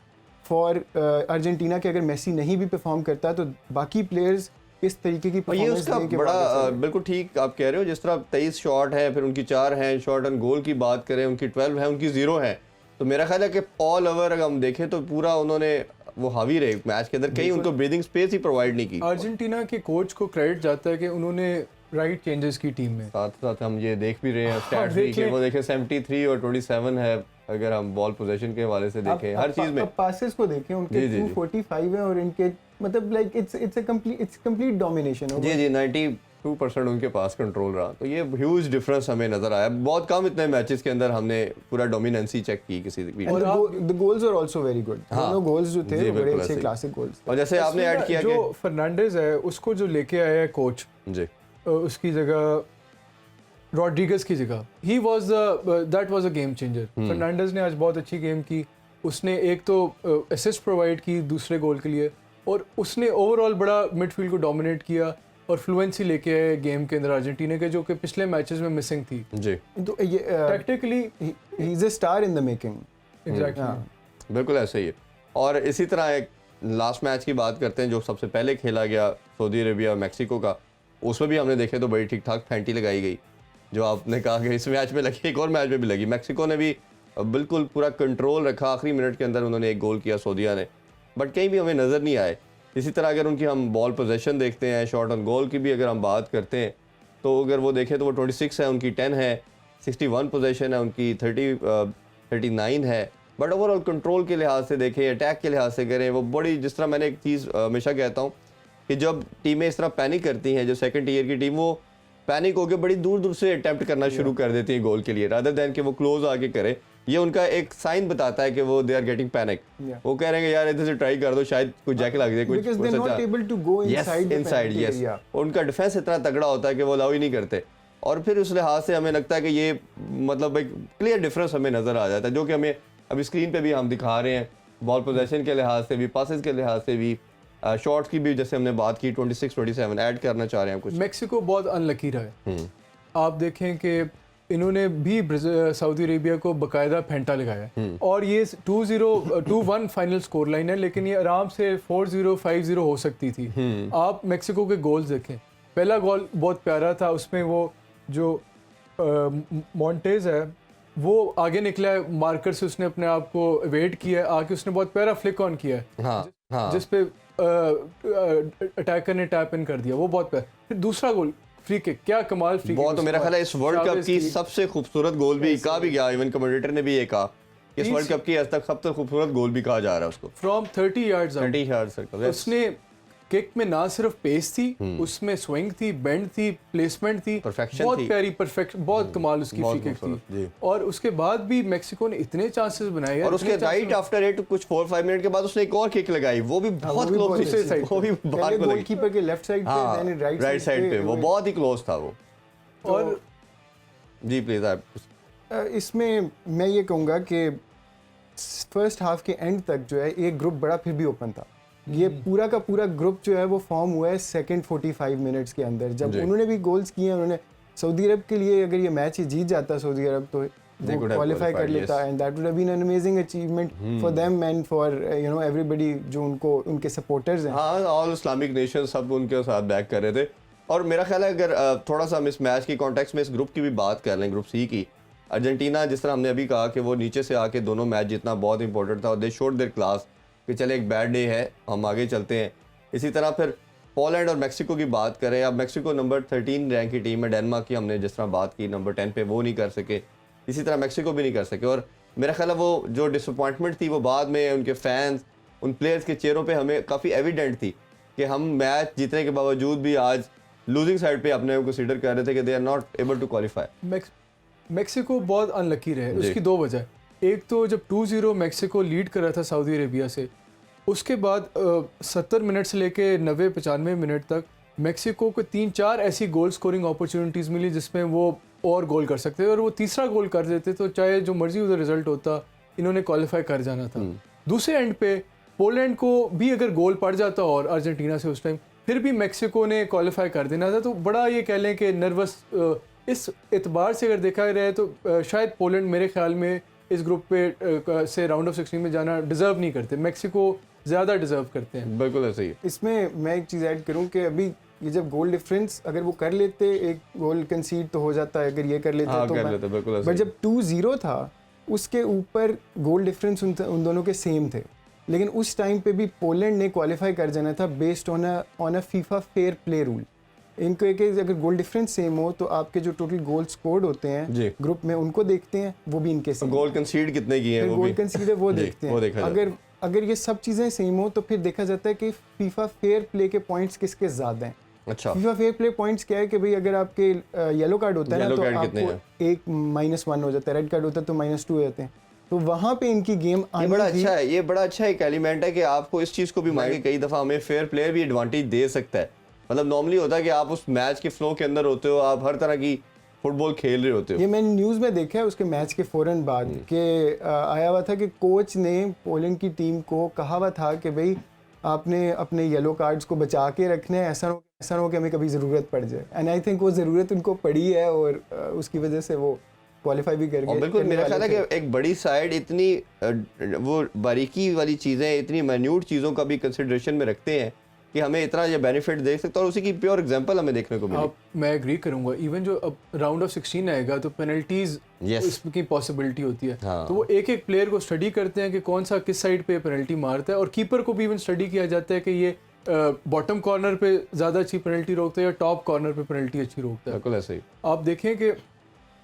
for Argentina कि अगर मेसी नहीं भी परफॉर्म करता तो बाकी प्लेयर्स इस तरीके की और ये परफॉर्मेंस उसका देके बड़ा वापस आए। बिल्कुल ठीक आप कह रहे हो। जिस तरह 23 शॉट है, फिर उनकी 4 हैं शॉट ऑन गोल की बात करें, उनकी 12 है, उनकी 0 है, तो मेरा ख्याल है कि ऑल ओवर अगर हम देखें तो पूरा उन्होंने वो हावी रहे मैच के अंदर, कहीं उनको ब्रीदिंग स्पेस ही प्रोवाइड नहीं की। अर्जेंटीना के कोच को क्रेडिट जाता है कि उन्होंने राइट चेंजेस की टीम में। साथ साथ हम ये देख भी रहे हैं स्टैट्स देख भी कि लें। वो देखें 73 और 27 है अगर हम बॉल पोजीशन के हवाले से देखें, हर चीज में। पासेस को देखें उनके जी, जी, जी। 245 है और इनके मतलब लाइक इट्स कंप्लीट डोमिनेशन। जी जी 92% उनके पास कंट्रोल रहा, तो ये ह्यूज डिफरेंस हमें नजर आया। बहुत कम इतने मैचेस के अंदर हमने पूरा डोमिनेंसी चेक की किसी भी। और the goals are also very good. दोनों गोल्स जो थे जी, वो बड़े बिल्कुल अच्छे ऐसे ही। क्लासिक गोल्स थे। और जैसे आपने ऐड किया जो फर्नांडिस है उसको जो लेके आया है कोच, जी उसकी जगह रॉड्रिगस की जगह ही was that was a game changer. Fernandes ने आज बहुत अच्छी गेम की। उसने एक तो असिस्ट प्रोवाइड की दूसरे गोल के लिए और उसने ओवरऑल बड़ा मिडफील्ड को डोमिनेट किया और फ्लुएंसी लेके आए गेम के अंदर अर्जेंटीना के, जो कि पिछले मैचेस में मिसिंग थी। जी तो ये tactically he is a star in the making. Exactly बिल्कुल ऐसे ही है। और इसी तरह एक लास्ट मैच की बात करते हैं जो सबसे पहले खेला गया सऊदी अरेबिया और मैक्सिको का, उसमें भी हमने देखे तो बड़ी ठीक ठाक फेंटी लगाई गई, जो आपने कहा कि इस मैच में लगी, एक और मैच में भी लगी। मैक्सिको ने भी बिल्कुल पूरा कंट्रोल रखा, आखिरी मिनट के अंदर उन्होंने एक गोल किया सऊदीया ने, बट कहीं भी हमें नज़र नहीं आए। इसी तरह अगर उनकी हम बॉल पोजीशन देखते हैं, शॉट ऑन गोल की भी अगर हम बात करते हैं तो अगर वो देखें तो वो 26 है, उनकी 10 है, 61 पोजीशन है उनकी, 39 है, बट ओवरऑल कंट्रोल के लिहाज से देखें, अटैक के लिहाज से करें, वो बड़ी, जिस तरह मैंने एक चीज़ हमेशा कहता हूँ कि जब टीमें इस तरह पैनिक करती हैं, जो सेकंड टीयर की टीम, वो पैनिक होकर बड़ी दूर दूर से अटेम्प्ट करना शुरू कर देती हैं गोल के लिए, रादर दैन कि वो क्लोज आके करे। ये उनका एक साइन बताता है कि वो दे आर गेटिंग पैनिक। वो कह रहे हैं यार इधर से ट्राई कर दो, शायद कुछ जैक लग जाए, Because they're not able to go inside the inside penalty yes. area. उनका डिफेंस इतना तगड़ा होता है कि वो अलाउ ही नहीं करते, और फिर उस लिहाज से हमें लगता है कि ये मतलब एक क्लियर डिफरेंस हमें नजर आ जाता है, जो कि हमें अभी स्क्रीन पे भी हम दिखा रहे हैं, बॉल पोजीशन के लिहाज से भी, पासेस के लिहाज से भी, शॉट्स की भी जैसे हमने बात की 26-27 ऐड करना चाह रहे हैं कुछ। मैक्सिको बहुत अनलकी रहा है। आप देखें कि इन्होंने भी सऊदी अरेबिया को बकायदा फेंटा लगाया और ये 2-1 फाइनल स्कोर लाइन है, लेकिन ये आराम से 4-0 5-0 हो सकती थी। आप मैक्सिको के गोल्स देखें, पहला गोल बहुत प्यारा था, उसमें वो जो मॉन्टेज है वो आगे निकला है मार्कर से, उसने अपने आप को वेट किया, आके उसने बहुत प्यारा फ्लिक ऑन किया है, हाँ, हाँ। जिस पे अटैकर ने टैप इन कर दिया, वो बहुत प्यारा। फिर दूसरा गोल फ्री किक, क्या कमाल फ्री बहुत, तो मेरा ख्याल है इस वर्ल्ड कप की सबसे खूबसूरत गोल भी कहा भी गया, इवन कमेंटेटर ने भी ये कहा कि इस वर्ल्ड कप की आज तक सबसे खूबसूरत गोल भी कहा जा रहा है उसको। फ्रॉम 30 यार्ड्स 30 यार्ड सर्कल, उसने किक में ना सिर्फ पेस थी, उसमें स्विंग थी, बेंड थी, प्लेसमेंट थी, Perfection बहुत थी। प्यारी परफेक्ट, बहुत कमाल उसकी बहुत फ्री किक खूबसूरत, थी। जी। और उसके बाद भी मेक्सिको ने इतने चांसेस बनाए यार, और उसके इतने राइट आफ्टर इट कुछ 4-5 मिनट के बाद उसने एक और किक लगाई, वो भी बहुत भी क्लोज बहुत थी, अच्छी वो भी बाहर को लगी। गोलकीपर के लेफ्ट साइड पे, हाँ, then राइट साइड पे वो बहुत ही क्लोज था वो। और जी प्लीज आप। इसमें मैं ये कहूँगा कि फर्स्ट हाफ के एंड तक जो है एक ग्रुप बड़ा फिर भी ओपन था। ये पूरा का पूरा ग्रुप जो है वो फॉर्म हुआ है सेकंड 45 मिनट्स के अंदर, जब जी। उन्होंने भी गोल्स किए हैं। उन्होंने सऊदी अरब के लिए, अगर ये मैच ही जीत जाता सऊदी अरब तो They could have क्वालिफाई कर qualified, लेता, yes. And that would have been an amazing achievement for them and for you know everybody जो उनको उनके सपोर्टर्स हैं। हाँ, ऑल इस्लामिक नेशन सब उनके साथ बैक कर रहे थे। और मेरा ख्याल है अगर थोड़ा सा हम इस मैच की कॉन्टेक्स्ट में इस ग्रुप की भी बात कर लें, ग्रुप सी की, अर्जेंटीना जिस तरह हमने अभी कहा कि वो नीचे से आके दोनों मैच जीतना बहुत इंपॉर्टेंट था और दे शोड देयर क्लास कि चले एक बैड डे है, हम आगे चलते हैं। इसी तरह फिर पोलैंड और मैक्सिको की बात करें, अब मैक्सिको नंबर 13 रैंक की टीम है, डेनमार्क की हमने जिस तरह बात की नंबर 10 पे, वो नहीं कर सके, इसी तरह मैक्सिको भी नहीं कर सके। और मेरा ख्याल है वो जो डिसअपॉइंटमेंट थी वो बाद में उनके फैंस, उन प्लेयर्स के चेहरों पे हमें काफ़ी एविडेंट थी कि हम मैच जीतने के बावजूद भी आज लूजिंग साइड पे अपने को कंसीडर कर रहे थे कि they are not able to qualify. Mexico बहुत अनलकी रहे, उसकी दो वजह। एक तो जब 2-0 मेक्सिको लीड कर रहा था सऊदी अरेबिया से, उसके बाद 70 मिनट से लेके 90-95 मिनट तक मेक्सिको को 3-4 ऐसी गोल स्कोरिंग अपॉर्चुनिटीज़ मिली जिसमें वो और गोल कर सकते थे, और वो तीसरा गोल कर देते तो चाहे जो मर्जी उधर रिजल्ट होता, इन्होंने क्वालिफाई कर जाना था। दूसरे एंड पे पोलैंड को भी अगर गोल पड़ जाता और अर्जेंटीना से उस टाइम, फिर भी मेक्सिको ने क्वालिफाई कर देना था। तो बड़ा ये कह लें कि नर्वस, इस एतबार से अगर देखा जाए तो शायद पोलैंड मेरे ख्याल में इस ग्रुप पे से राउंड ऑफ 16 में जाना डिज़र्व नहीं करते, मेक्सिको ज़्यादा डिज़र्व करते हैं। बिल्कुल ऐसे ही। इसमें मैं एक चीज़ ऐड करूं कि अभी ये जब गोल डिफरेंस अगर वो कर लेते, एक गोल कंसीड तो हो जाता है, अगर ये कर लेते हाँ, तो कर लेते, बिल्कुल ऐसे बट ही। जब 2-0 था उसके ऊपर गोल डिफरेंस उन दोनों के सेम थे, लेकिन उस टाइम पे भी पोलैंड ने क्वालिफाई कर जाना था based on a FIFA fair play rule. इनको एक अगर गोल डिफरेंस सेम हो तो आपके जो टोटल गोल स्कोर्ड होते जी। हैं ग्रुप में उनको देखते हैं, वो भी इनके सेम। गोल कंसीड कितने किए हैं वो गोल भी कंसीड है वो जी, देखते वो हैं। देखा जाता है। अगर ये सब चीज़ें सेम हो तो फिर देखा जाता है कि फीफा फेयर प्ले के पॉइंट्स किसके ज़्यादा हैं। अच्छा, फीफा फेयर प्ले पॉइंट्स क्या है कि भाई अगर आपके येलो कार्ड होता है ना Yellow तो card कितने आपको एक -1 हो जाता है, रेड कार्ड होता है तो -2 हो जाते हैं। तो वहाँ पे इनकी गेम ये बड़ा अच्छा है, ये बड़ा अच्छा एक एलिमेंट है कि आपको इस चीज़ को भी मान के कई दफ़ा हमें फेयर प्लेयर भी एडवांटेज दे सकता है। मतलब नॉर्मली होता है कि आप उस मैच के फ्लो के अंदर होते हो, आप हर तरह की फुटबॉल खेल रहे होते हो। ये मैंने न्यूज़ में देखा है उसके मैच के फ़ौरन बाद कि आया हुआ था कि कोच ने पोलैंड की टीम को कहा हुआ था कि भाई आपने अपने येलो कार्ड्स को बचा के रखने हैं, ऐसा ना हो कि हमें कभी ज़रूरत पड़ जाए। एंड आई थिंक वो ज़रूरत उनको पड़ी है और उसकी वजह से वो क्वालिफाई भी कर और गए। बिल्कुल मेरा ख्याल है कि एक बड़ी साइड इतनी वो बारीकी वाली चीज़ें, इतनी माइन्यूट चीज़ों का भी कंसिडरेशन में रखते हैं कि हमें इतना ये बेनिफिट देख सकते हैं, और उसी की प्योर एग्जांपल हमें देखने को मिली। अब मैं एग्री करूंगा, इवन जो अब राउंड ऑफ 16 आएगा तो पेनल्टीज Yes. इसकी पॉसिबिलिटी होती है। हाँ। तो वो एक एक प्लेयर को स्टडी करते हैं कि कौन सा किस साइड पे पेनल्टी मारता है, और कीपर को भी इवन स्टडी किया जाता है कि ये बॉटम कॉर्नर पे ज़्यादा अच्छी पेनल्टी रोकता है या टॉप कॉर्नर पे पेनल्टी अच्छी रोकता है। बिल्कुल ऐसे ही। आप देखें कि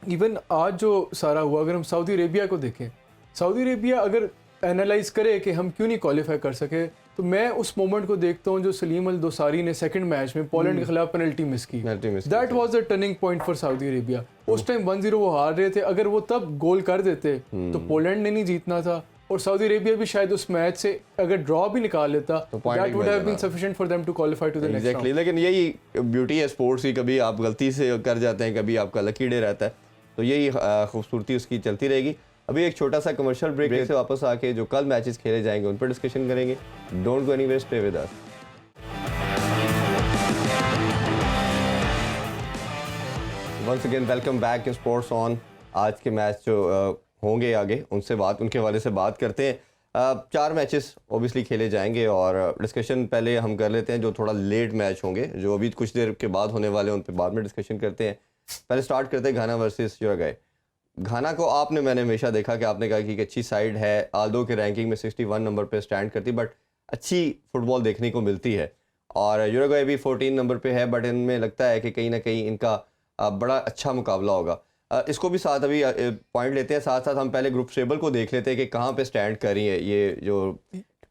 इवन आज जो सारा हुआ, अगर हम सऊदी अरेबिया को देखें, सऊदी अरेबिया अगर एनालाइज करे कि हम क्यों नहीं क्वालिफाई कर सके, तो मैं उस मोमेंट को देखता हूँ जो सलीम अल दोसारी ने सेकंड मैच में पोलैंड के खिलाफ पेनल्टी मिस की। Penalty miss की that was the turning point for Saudi Arabia. उस टाइम 1-0 वो हार रहे थे, अगर वो तब गोल कर देते तो पोलैंड ने नहीं जीतना था, और सऊदी अरेबिया भी शायद उस मैच से अगर ड्रॉ भी निकाल लेता तो point दैट एक वुड मिल हैव बीन जाना। Sufficient for them to qualify to the next exactly, लेकिन यही ब्यूटी है स्पोर्ट्स की, कभी आप गलती से कर जाते हैं, कभी आपका लकी डे रहता है, तो यही खूबसूरती उसकी चलती रहेगी। अभी एक छोटा सा कमर्शियल ब्रेक से वापस आके जो कल मैचेस खेले जाएंगे उन पर डिस्कशन करेंगे। Don't go anywhere, stay with us. Once again welcome back in sports on. आज के मैच जो होंगे आगे उनके हवाले से बात करते हैं। 4 मैचेस ओबियसली खेले जाएंगे और डिस्कशन पहले हम कर लेते हैं जो थोड़ा लेट मैच होंगे, जो अभी कुछ देर के बाद होने वाले हैं, उन पर बाद में डिस्कशन करते हैं। पहले स्टार्ट करते हैं घाना वर्सेस यूरुग्वे। घाना को मैंने हमेशा देखा कि आपने कहा कि एक अच्छी साइड है, आल्दो के रैंकिंग में 61 नंबर पे स्टैंड करती, बट अच्छी फुटबॉल देखने को मिलती है। और यूरुग्वे भी 14 नंबर पे है, बट इनमें लगता है कि कहीं ना कहीं इनका बड़ा अच्छा मुकाबला होगा। इसको भी साथ अभी पॉइंट लेते हैं, साथ साथ हम पहले ग्रुप टेबल को देख लेते हैं कि कहाँ पे स्टैंड कर रही है ये जो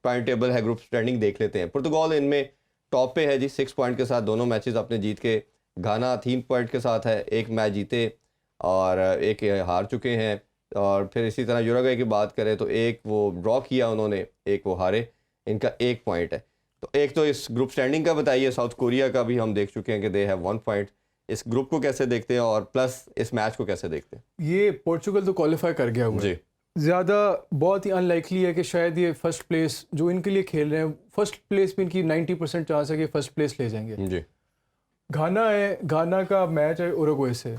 पॉइंट टेबल है, ग्रुप स्टैंडिंग देख लेते हैं। पुर्तगाल इनमें टॉप पे है जी 6 पॉइंट के साथ, दोनों मैचेस अपने जीत के। घाना 3 पॉइंट के साथ है, एक मैच जीते और एक हार चुके हैं। और फिर इसी तरह यूरुग्वे की बात करें तो एक वो ड्रॉ किया उन्होंने, एक वो हारे, इनका 1 पॉइंट है। तो एक तो इस ग्रुप स्टैंडिंग का बताइए, साउथ कोरिया का भी हम देख चुके हैं कि दे हैव 1 पॉइंट। इस ग्रुप को कैसे देखते हैं और प्लस इस मैच को कैसे देखते हैं? ये पोर्चुगल तो क्वालिफाई कर गया हुआ है। जी, ज़्यादा बहुत ही अनलाइकली है कि शायद ये फर्स्ट प्लेस जो इनके लिए खेल रहे हैं, फर्स्ट प्लेस में इनकी 90% चांस है कि फर्स्ट प्लेस ले जाएंगे। जी, घाना है, घाना का मैच है उरुग्वे से।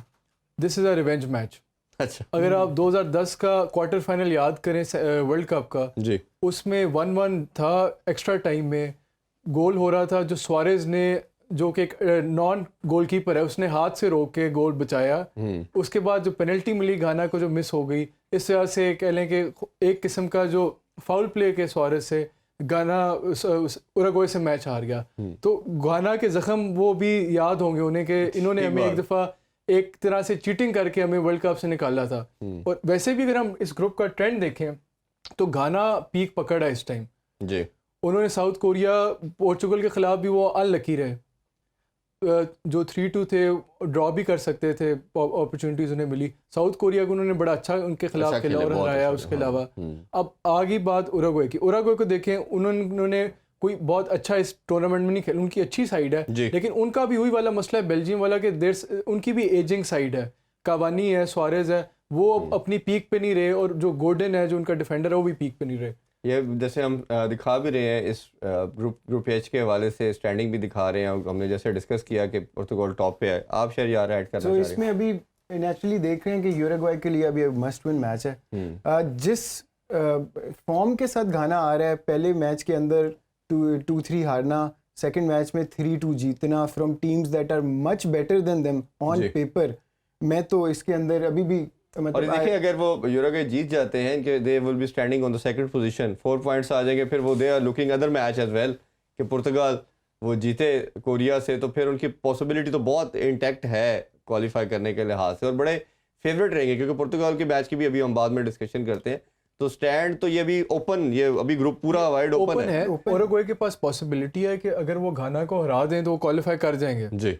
This is a revenge match. अच्छा, अगर आप 2010 का क्वार्टर फाइनल याद करें वर्ल्ड कप का, जी, उसमें 1-1 था, एक्स्ट्रा टाइम में गोल हो रहा था जो सुआरेज ने, जो कि एक नॉन गोलकीपर है, उसने हाथ से रोक के गोल बचाया। उसके बाद जो पेनल्टी मिली घाना को जो मिस हो गई, इस वजह से कह लें कि एक किस्म का जो फाउल प्ले के सुआरेज से घाना उरुग्वे से मैच हार गया। तो घाना के ज़ख्म वो भी याद होंगे उन्हें कि इन्होंने ठीक हमें एक बात। दफ़ा एक तरह से चीटिंग करके हमें वर्ल्ड कप से निकाला था। और वैसे भी अगर हम इस ग्रुप का ट्रेंड देखें तो घाना पीक पकड़ा है इस टाइम। जी, उन्होंने साउथ कोरिया, पोर्चुगल के ख़िलाफ़ भी वो अनलकी रहे, जो 3-2 थे, ड्रॉ भी कर सकते थे, अपॉर्चुनिटीज़ उन्हें मिली। साउथ कोरिया को उन्होंने बड़ा अच्छा उनके खिलाफ अच्छा खेला खेले, और बहुत हराया। अच्छा उसके खेला, अलावा हाँ। अब आगे बात उरुग्वे की। उरुग्वे को देखें, उन्होंने कोई बहुत अच्छा इस टूर्नामेंट में नहीं खेला, उनकी अच्छी साइड है, जी। लेकिन उनका भी वही वाला मसला है बेल्जियम वाला कि उनकी भी एजिंग साइड है। कावानी है, सुआरेज है, वो अपनी पीक पे नहीं रहे, और जो गोर्डन है जो उनका डिफेंडर है वो भी पीक पे नहीं रहे। ये जैसे हम दिखा भी रहे हैं इस ग्रुप एच के हवाले से, स्टैंडिंग भी दिखा रहे हैं, और हमने जैसे डिस्कस किया कि पुर्तगाल टॉप पे है। आप शायद यार ऐड करना तो चाह रहे हैं? इसमें अभी नेचुरली देख रहे हैं कि यूरुग्वे के लिए अभी मस्ट विन मैच है। जिस फॉर्म के साथ घाना आ रहा है, पहले मैच के अंदर 2-3 हारना, सेकंड मैच में 3-2 जीतना from teams that are much better than them on जी। पेपर। मैं तो इसके अंदर अभी भी और ये मतलब देखिए, अगर वो यूरुग्वे जीत जाते हैं कि they will be standing on the second position, 4 points आ जाएंगे, फिर वो they are looking other match as well कि पुर्तगाल वो जीते कोरिया से, तो फिर उनकी पॉसिबिलिटी तो बहुत इंटैक्ट है क्वालिफाई करने के लिहाज से, और बड़े फेवरेट रहेंगे, क्योंकि पुर्तगाल के मैच की भी अभी हम बाद में डिस्कशन करते हैं। तो स्टैंड तो ये भी ओपन, ये अभी ग्रुप पूरा वाइड ओपन है। उरुग्वे के पास पॉसिबिलिटी है कि अगर वो घाना को हरा दें तो वो क्वालिफाई कर जाएंगे। जी,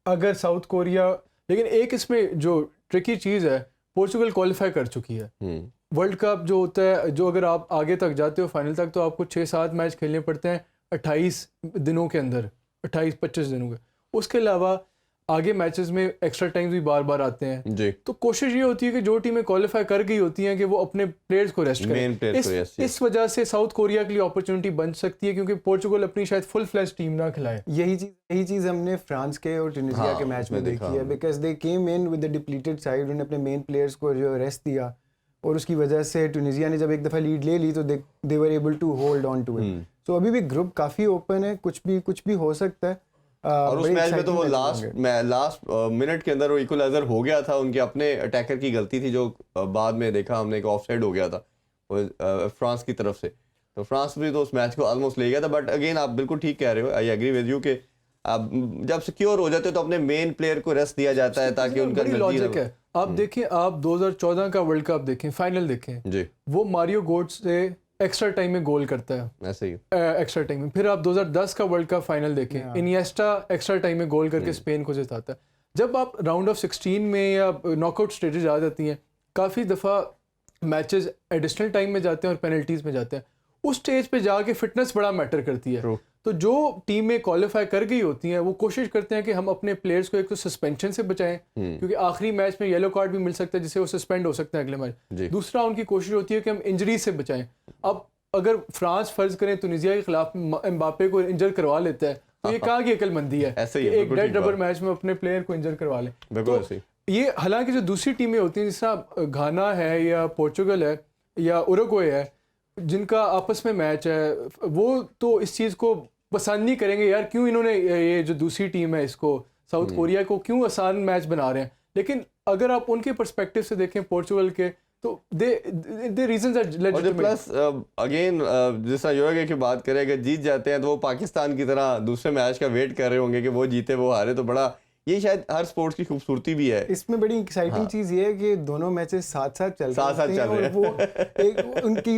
अगर साउथ कोरिया, लेकिन एक इसमें जो ट्रिकी चीज़ है, पोर्चुगल क्वालिफाई कर चुकी है। वर्ल्ड कप जो होता है, जो अगर आप आगे तक जाते हो फाइनल तक, तो आपको 6-7 मैच खेलने पड़ते हैं 28 दिनों के अंदर, 28-25 दिनों के। उसके अलावा आगे मैचेस में एक्स्ट्रा टाइम्स भी बार बार आते हैं। जी, तो कोशिश ये होती है कि जो टीमें क्वालिफाई कर गई होती हैं कि वो अपने प्लेयर्स को रेस्ट मेन प्लेयर को, करें। इस वजह से साउथ कोरिया के लिए अपॉर्चुनिटी बन सकती है, क्योंकि पोर्चुगल अपनी शायद फुल फ्लैश टीम ना खिलाए। यही चीज़ हमने फ्रांस के और ट्यूनीशिया हाँ, के मैच में उसमें देखी देखा है, हमने। Because they came in with the depleted side. उन्होंने अपने मेन प्लेयर्स को जो रेस्ट दिया, और उसकी वजह से ट्यूनीशिया ने जब एक दफ़ा लीड ले ली तो they were able to hold on to it. So अभी भी ग्रुप काफ़ी ओपन है, कुछ भी हो सकता है। और उस बड़ी मैच में तो वो exciting match लास्ट मिनट के अंदर वो इक्वलाइजर हो गया था, उनके अपने अटैकर की गलती थी, जो बाद में देखा हमने कि ऑफसाइड हो गया था वो फ्रांस की तरफ से। तो फ्रांस भी तो उस मैच को ऑलमोस्ट ले गया था, बट अगेन आप बिल्कुल ठीक कह रहे हो, आई एग्री विद यू कि आप जब सिक्योर हो जाते हो तो अपने मेन प्लेयर को रेस्ट दिया जाता है, ताकि उनका बड़ी लॉजिक है। आप देखें, आप 2014 का वर्ल्ड कप देखें, फाइनल देखें, जी, वो मारियो गोट्स से एक्स्ट्रा टाइम में गोल करता है, ऐसे ही। एक्स्ट्रा टाइम में। फिर आप 2010 का वर्ल्ड कप फाइनल देखें, इनिएस्टा एक्स्ट्रा टाइम में गोल करके स्पेन को जिताता है। जब आप राउंड ऑफ 16 में या नॉकआउट स्टेजेस आ जाती हैं, काफ़ी दफ़ा मैचेस एडिशनल टाइम में जाते हैं और पेनल्टीज में जाते हैं। उस स्टेज पे जाके फिटनेस बड़ा मैटर करती है। True. तो जो टीमें क्वालिफाई कर गई होती हैं वो कोशिश करते हैं कि हम अपने प्लेयर्स को एक तो सस्पेंशन से बचाएं, क्योंकि आखिरी मैच में येलो कार्ड भी मिल सकता है जिससे वो सस्पेंड हो सकते हैं अगले मैच। दूसरा, उनकी कोशिश होती है कि हम इंजरी से बचाएं। अब अगर फ्रांस फर्ज करें तुनिसिया के खिलाफ एम्बापे को इंजर करवा लेता है, तो ये कहाँ की अक्लमंदी है ऐसे ही कि है, एक डेड रबर मैच में अपने प्लेयर को इंजर करवा लें। बिल्कुल तो ऐसे ही। ये हालांकि जो दूसरी टीमें होती हैं, जैसा घाना है या पोर्चुगल है या उरुग्वे है, जिनका आपस में मैच है, वो तो इस चीज़ को पसंद नहीं करेंगे, यार क्यों इन्होंने ये जो दूसरी टीम है इसको, साउथ कोरिया को क्यों आसान मैच बना रहे हैं। लेकिन अगर आप उनके पर्सपेक्टिव से देखें पोर्चुगल के, तो दे रीजंस आर और लेजिटिमेट। प्लस अगेन जिस तरह यूरोगे की बात करें, अगर जीत जाते हैं तो वो पाकिस्तान की तरह दूसरे मैच का वेट कर रहे होंगे कि वो जीते वो हारे, तो बड़ा ये शायद हर स्पोर्ट्स की खूबसूरती भी है। इसमें बड़ी एक्साइटिंग चीज ये है कि दोनों मैचेस साथ साथ चल साथ-साथ चल रहे हैं और वो एक उनकी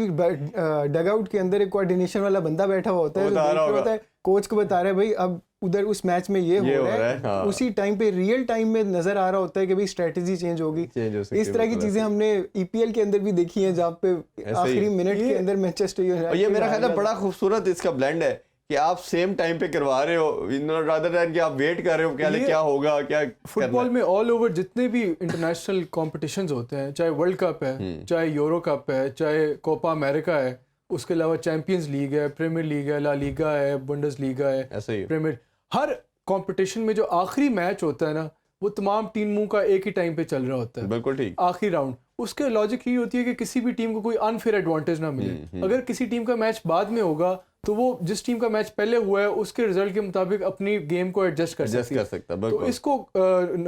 डगआउट के अंदर एक कोऑर्डिनेशन वाला बंदा बैठा हुआ होता है, जो बता देख रहा रहा होगा। होता है, कोच को बता रहा है भाई अब उधर उस मैच में ये हो रहा है, हाँ। उसी टाइम पे रियल टाइम में नजर आ रहा होता है कि भाई स्ट्रेटजी चेंज होगी। Change हो सकती इस है, तरह की बिल्कुल चीजें ऐसे। हमने ईपीएल के अंदर भी देखी हैं, जहाँ पे ही। आखिरी मिनट के अंदर मैनचेस्टर और ये यूनाइटेड मेरा हार ख्याल है गया बड़ा खूबसूरत इसका ब्लेंड है कि आप सेम टाइम पे करवा रहे हो, रादर देन कि आप वेट कर रहे हो क्या क्या होगा क्या फुटबॉल में ऑल ओवर जितने भी इंटरनेशनल कॉम्पिटिशंस होते हैं, चाहे वर्ल्ड कप है, चाहे यूरो कप है, चाहे कोपा अमेरिका है, उसके अलावा चैंपियंस लीग है, प्रीमियर लीग है, ला लीगा है, बुंडेस लीगा है, ऐसे ही प्रीमियर, हर कंपटीशन में जो आखिरी मैच होता है ना, वो तमाम टीमों का एक ही टाइम पे चल रहा होता है, बिल्कुल ठीक। आखिरी राउंड। उसके लॉजिक ये होती है कि किसी भी टीम को कोई अनफेयर एडवांटेज ना मिले। अगर किसी टीम का मैच बाद में होगा तो वो जिस टीम का मैच पहले हुआ है उसके रिजल्ट के मुताबिक अपनी गेम को एडजस्ट कर सकती है। सकता है, तो बिल्कुल। इसको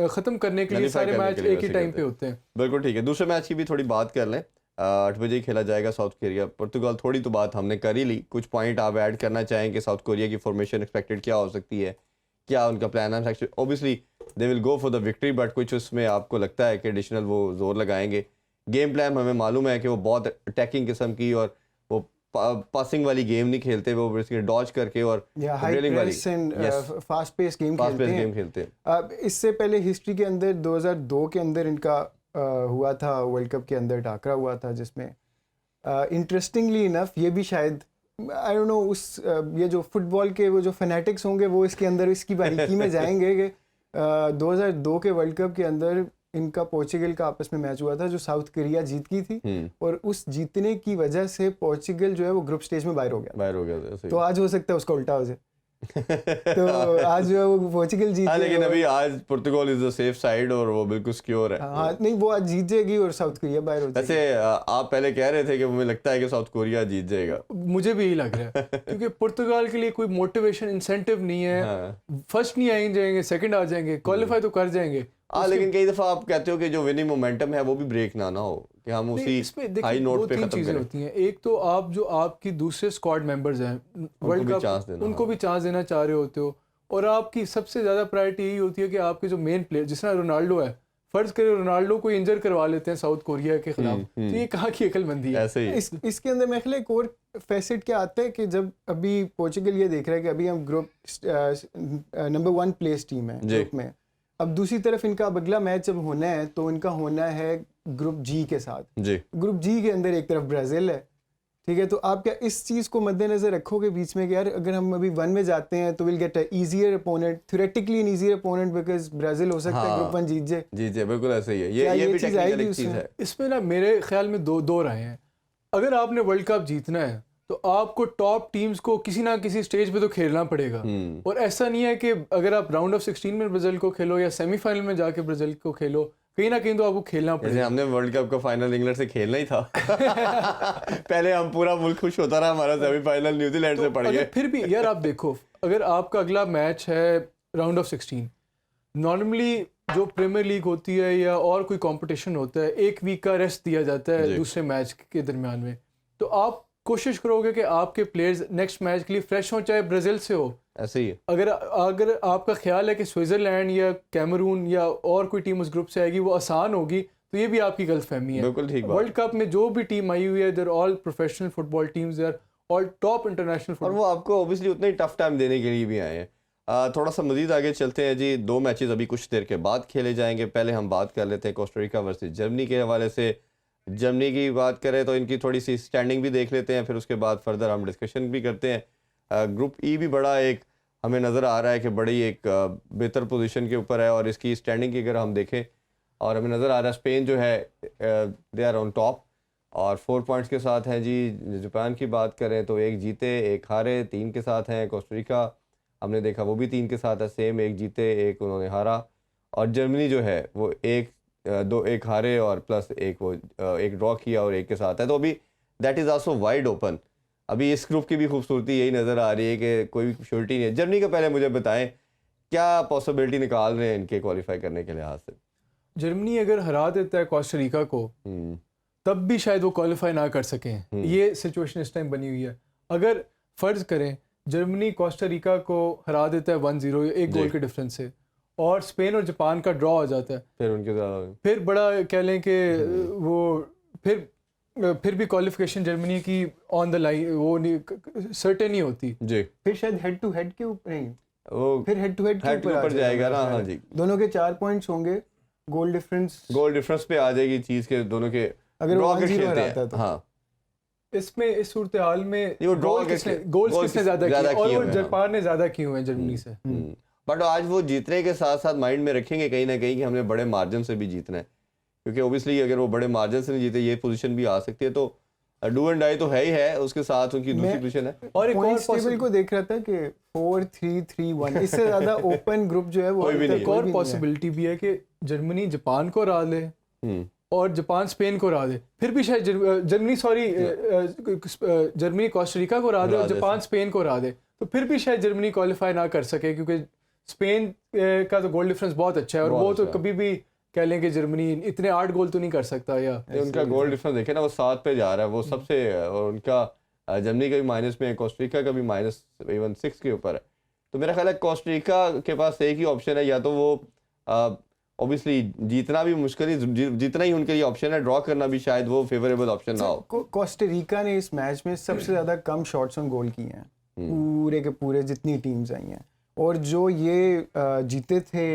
खत्म करने के लिए Nullify सारे करने मैच के लिए एक ही वैसे टाइम करते पे हैं। होते हैं। बिल्कुल ठीक है। दूसरे मैच की भी थोड़ी बात कर लें। 8 बजे ही खेला जाएगा साउथ कोरिया पुर्तगाल। थोड़ी तो बात हमने कर ही ली, कुछ पॉइंट आप ऐड करना चाहें कि साउथ कोरिया की फॉर्मेशन एक्सपेक्टेड क्या हो सकती है, क्या उनका प्लान है? Obviously they will go for the victory, but कुछ उसमें आपको लगता है कि एडिशनल वो जोर लगाएंगे? गेम प्लान हमें मालूम है कि वो बहुत अटैकिंग किस्म की और वो पासिंग वाली गेम नहीं खेलते, वो बेसिकली डॉज करके और हाई ड्रिलिंग वाली press and fast pace game fast pace खेलते गेम हैं। खेलते हैं। अब इससे पहले हिस्ट्री के अंदर 2002 के अंदर इनका हुआ था, वर्ल्ड कप के अंदर टाकरा हुआ था, जिसमें इंटरेस्टिंगली इनफ ये भी शायद आई डोंट नो उस ये जो फुटबॉल के वो जो फैनेटिक्स होंगे वो इसके अंदर इसकी बारीकी में जाएंगे कि 2002 के वर्ल्ड कप के अंदर इनका पोर्चुगल का आपस में मैच हुआ था जो साउथ कोरिया जीत की थी, और उस जीतने की वजह से पोर्चुगल जो है वो ग्रुप स्टेज में बाहर हो गया था। तो आज हो सकता है उसका उल्टा हो जाए। तो आज जो है वो पोर्चुगल जीत हाँ, गई लेकिन और- अभी आज पुर्तगाल इज द सेफ साइड और वो बिल्कुल सिक्योर है। हाँ नहीं, वो आज जीत जाएगी और साउथ कोरिया बाहर हो जाएगी। वैसे आप पहले कह रहे थे कि मुझे लगता है कि साउथ कोरिया जीत जाएगा। मुझे भी यही लग रहा है क्योंकि पुर्तगाल के लिए कोई मोटिवेशन इंसेंटिव नहीं है। हाँ। फर्स्ट नहीं आएंगे जाएंगे, सेकंड आ जाएंगे, क्वालिफाई तो कर जाएंगे। लेकिन कई दफा आप कहते हो कि जो विनिंग मोमेंटम है वो भी ब्रेक ना हो, कि हम नहीं, उसी इसमें देखिए हाई दो नोट पे तीन खत्म चीजें करें। होती हैं। एक तो आप जो आपकी दूसरे स्क्वाड मेंबर्स हैं वर्ल्ड भी कप, चांस देना, उनको भी चांस देना चाह रहे होते हो, और आपकी सबसे ज्यादा प्रायोरिटी यही होती है कि आपके जो मेन प्लेयर, जिस तरह रोनाल्डो है, फर्ज करें रोनाल्डो को इंजर करवा लेते हैं साउथ कोरिया के खिलाफ, तो ये कहाँ की अक्लमंदी है? ऐसे ही इसके अंदर मैं ख्याल एक और फैसेट क्या आता है कि जब अभी पोर्चुगल ये देख रहा है कि अभी हम ग्रुप नंबर 1 प्लेस टीम है जी। ग्रुप में, अब दूसरी तरफ इनका अब अगला मैच जब होना है तो इनका होना है ग्रुप जी के साथ। जी। ग्रुप जी के अंदर एक तरफ ब्राज़ील है, ठीक है, तो आप क्या इस चीज़ को मद्देनजर रखोगे बीच में कि यार अगर हम अभी 1 में जाते हैं तो will get a easier opponent, theoretically an easier opponent, because Brazil हो सकता है ग्रुप 1 जीत जाए। जी जी बिल्कुल ऐसे ही है। क्या ये ये भी चीज़ टेक्निकल आएगी एक चीज उसमें? है। इसमें ना मेरे ख्याल में दो राय हैं। अगर आपने वर्ल्ड कप जीतना है तो आपको टॉप टीम्स को किसी ना किसी स्टेज पे तो खेलना पड़ेगा, और ऐसा नहीं है कि अगर आप राउंड ऑफ 16 में ब्राजील को खेलो या सेमीफाइनल में जाके ब्राजील को खेलो, कहीं ना कहीं तो आपको खेलना जैसे पड़ेगा। हमने वर्ल्ड कप का फाइनल इंग्लैंड से खेलना ही था। पहले हम पूरा मुल्क खुश होता रहा, हमारा सेमीफाइनल न्यूजीलैंड से पड़ अगर गए। फिर भी यार आप देखो, अगर आपका अगला मैच है राउंड ऑफ 16, नॉर्मली जो प्रीमियर लीग होती है या और कोई कंपटीशन होता है, एक वीक का रेस्ट दिया जाता है दूसरे मैच के दरमियान में, तो आप कोशिश करोगे कि आपके प्लेयर्स नेक्स्ट मैच के लिए फ्रेश हों, चाहे ब्राज़ील से हो। ऐसे ही अगर आपका ख्याल है कि स्विट्जरलैंड या कैमरून या और कोई टीम उस ग्रुप से आएगी वो आसान होगी, तो ये भी आपकी गलतफहमी है। बिल्कुल ठीक बात। वर्ल्ड कप में जो भी टीम आई हुई है, they are all professional football teams, they are all top international और फुटबॉल। वो आपको ऑब्वियसली उतना ही टफ टाइम देने के लिए भी आए हैं। थोड़ा सा मजीद आगे चलते हैं जी। 2 मैचेस अभी कुछ देर के बाद खेले जाएंगे। पहले हम बात कर लेते हैं कोस्टा रिका वर्सेस जर्मनी के हवाले से। जर्मनी की बात करें तो इनकी थोड़ी सी स्टैंडिंग भी देख लेते हैं, फिर उसके बाद फर्दर हम डिस्कशन भी करते हैं। ग्रुप ई भी बड़ा एक हमें नज़र आ रहा है कि बड़ी एक बेहतर पोजीशन के ऊपर है, और इसकी स्टैंडिंग की अगर हम देखें और हमें नज़र आ रहा है स्पेन जो है दे आर ऑन टॉप और 4 पॉइंट्स के साथ हैं जी। जापान की बात करें तो 1 जीते 1 हारे 3 के साथ हैं। कोस्टा रिका हमने देखा वो भी 3 के साथ है, सेम 1 जीते 1 उन्होंने हारा। और जर्मनी जो है वो 1 हारे और प्लस 1 ड्रॉ किया और 1 के साथ है। तो अभी that is also wide open. अभी इस ग्रुप की भी खूबसूरती यही नज़र आ रही है कि कोई श्योरिटी नहीं है। जर्मनी का पहले मुझे बताएं क्या पॉसिबिलिटी निकाल रहे हैं इनके क्वालिफाई करने के लिहाज से? जर्मनी अगर हरा देता है कोस्टा रिका को तब भी शायद वो क्वालिफाई ना कर सकें। ये सिचुएशन इस टाइम बनी हुई है। अगर फ़र्ज़ करें जर्मनी कोस्टा रिका को हरा देता है 1-0 एक गोल के डिफरेंस से, और स्पेन और जापान का ड्रॉ हो जाता है, फिर उनके फिर बड़ा कह लें कि वो फिर भी क्वालिफिकेशन जर्मनी की ऑन द लाइन वो नहीं सर्टेन नहीं होती जी, फिर शायद हेड टू हेड के ऊपर नहीं, वो फिर हेड टू हेड के ऊपर जाएगा ना। हाँ जी, दोनों के 4 पॉइंट्स होंगे, गोल डिफरेंस पे आ जाएगी चीज के दोनों के अगर draw वो अगर 1-0 खेलते रहता हैं। तो। हाँ, इसमें इस सूरत हाल में वो draw गोल करके- किसने ज़्यादा ज़्यादा किए, और किए वो हुए हैं। जापान ने ज़्यादा किए हुए हैं जर्मनी से। बट आज वो जीतने के साथ साथ माइंड में रखेंगे कहीं ना कहीं कि हमने बड़े मार्जिन से भी जीतना है, क्योंकि ओबियसली अगर वो बड़े मार्जिन से नहीं जीते ये पोजीशन भी आ सकती है, तो डू एंड डाई तो है ही है, उसके साथ उनकी दूसरी पोजीशन है। और एक और पॉइंट्स टेबल को देख रहा था कि 4-3-3-1 इससे ज्यादा ओपन ग्रुप जो है वो कोई भी अभी तक नहीं है। एक कोई और भी नहीं है। पॉसिबिलिटी भी है कि जर्मनी जापान को हरा ले हम्म, और जापान स्पेन को हरा दे, फिर भी शायद जर्मनी कोस्टा रिका को हरा दे हरा और दे जापान स्पेन को हरा दे, तो फिर भी शायद जर्मनी क्वालिफाई ना कर सके, क्योंकि स्पेन का तो गोल डिफरेंस बहुत अच्छा है, और बहुत वो तो अच्छा है। कभी भी कह लें कि जर्मनी इतने 8 गोल तो नहीं कर सकता। या ये उनका गोल डिफरेंस देखे ना, वो 7 पे जा रहा है, वो सबसे, और उनका जर्मनी का भी माइनस में है, कोस्टा रिका का भी माइनस इवन 6 के ऊपर है। तो मेरा ख्याल है कोस्टा रिका के पास एक ही ऑप्शन है, या तो वो ऑब्वियसली जीतना भी मुश्किल ही, जीतना ही उनके लिए ऑप्शन है, ड्रॉ करना भी शायद वो फेवरेबल ऑप्शन ना हो। कोस्टा रिका ने इस मैच में सबसे ज्यादा कम शॉट्स ऑन गोल किए हैं पूरे के पूरे जितनी टीम्स आई हैं, और जो ये जीते थे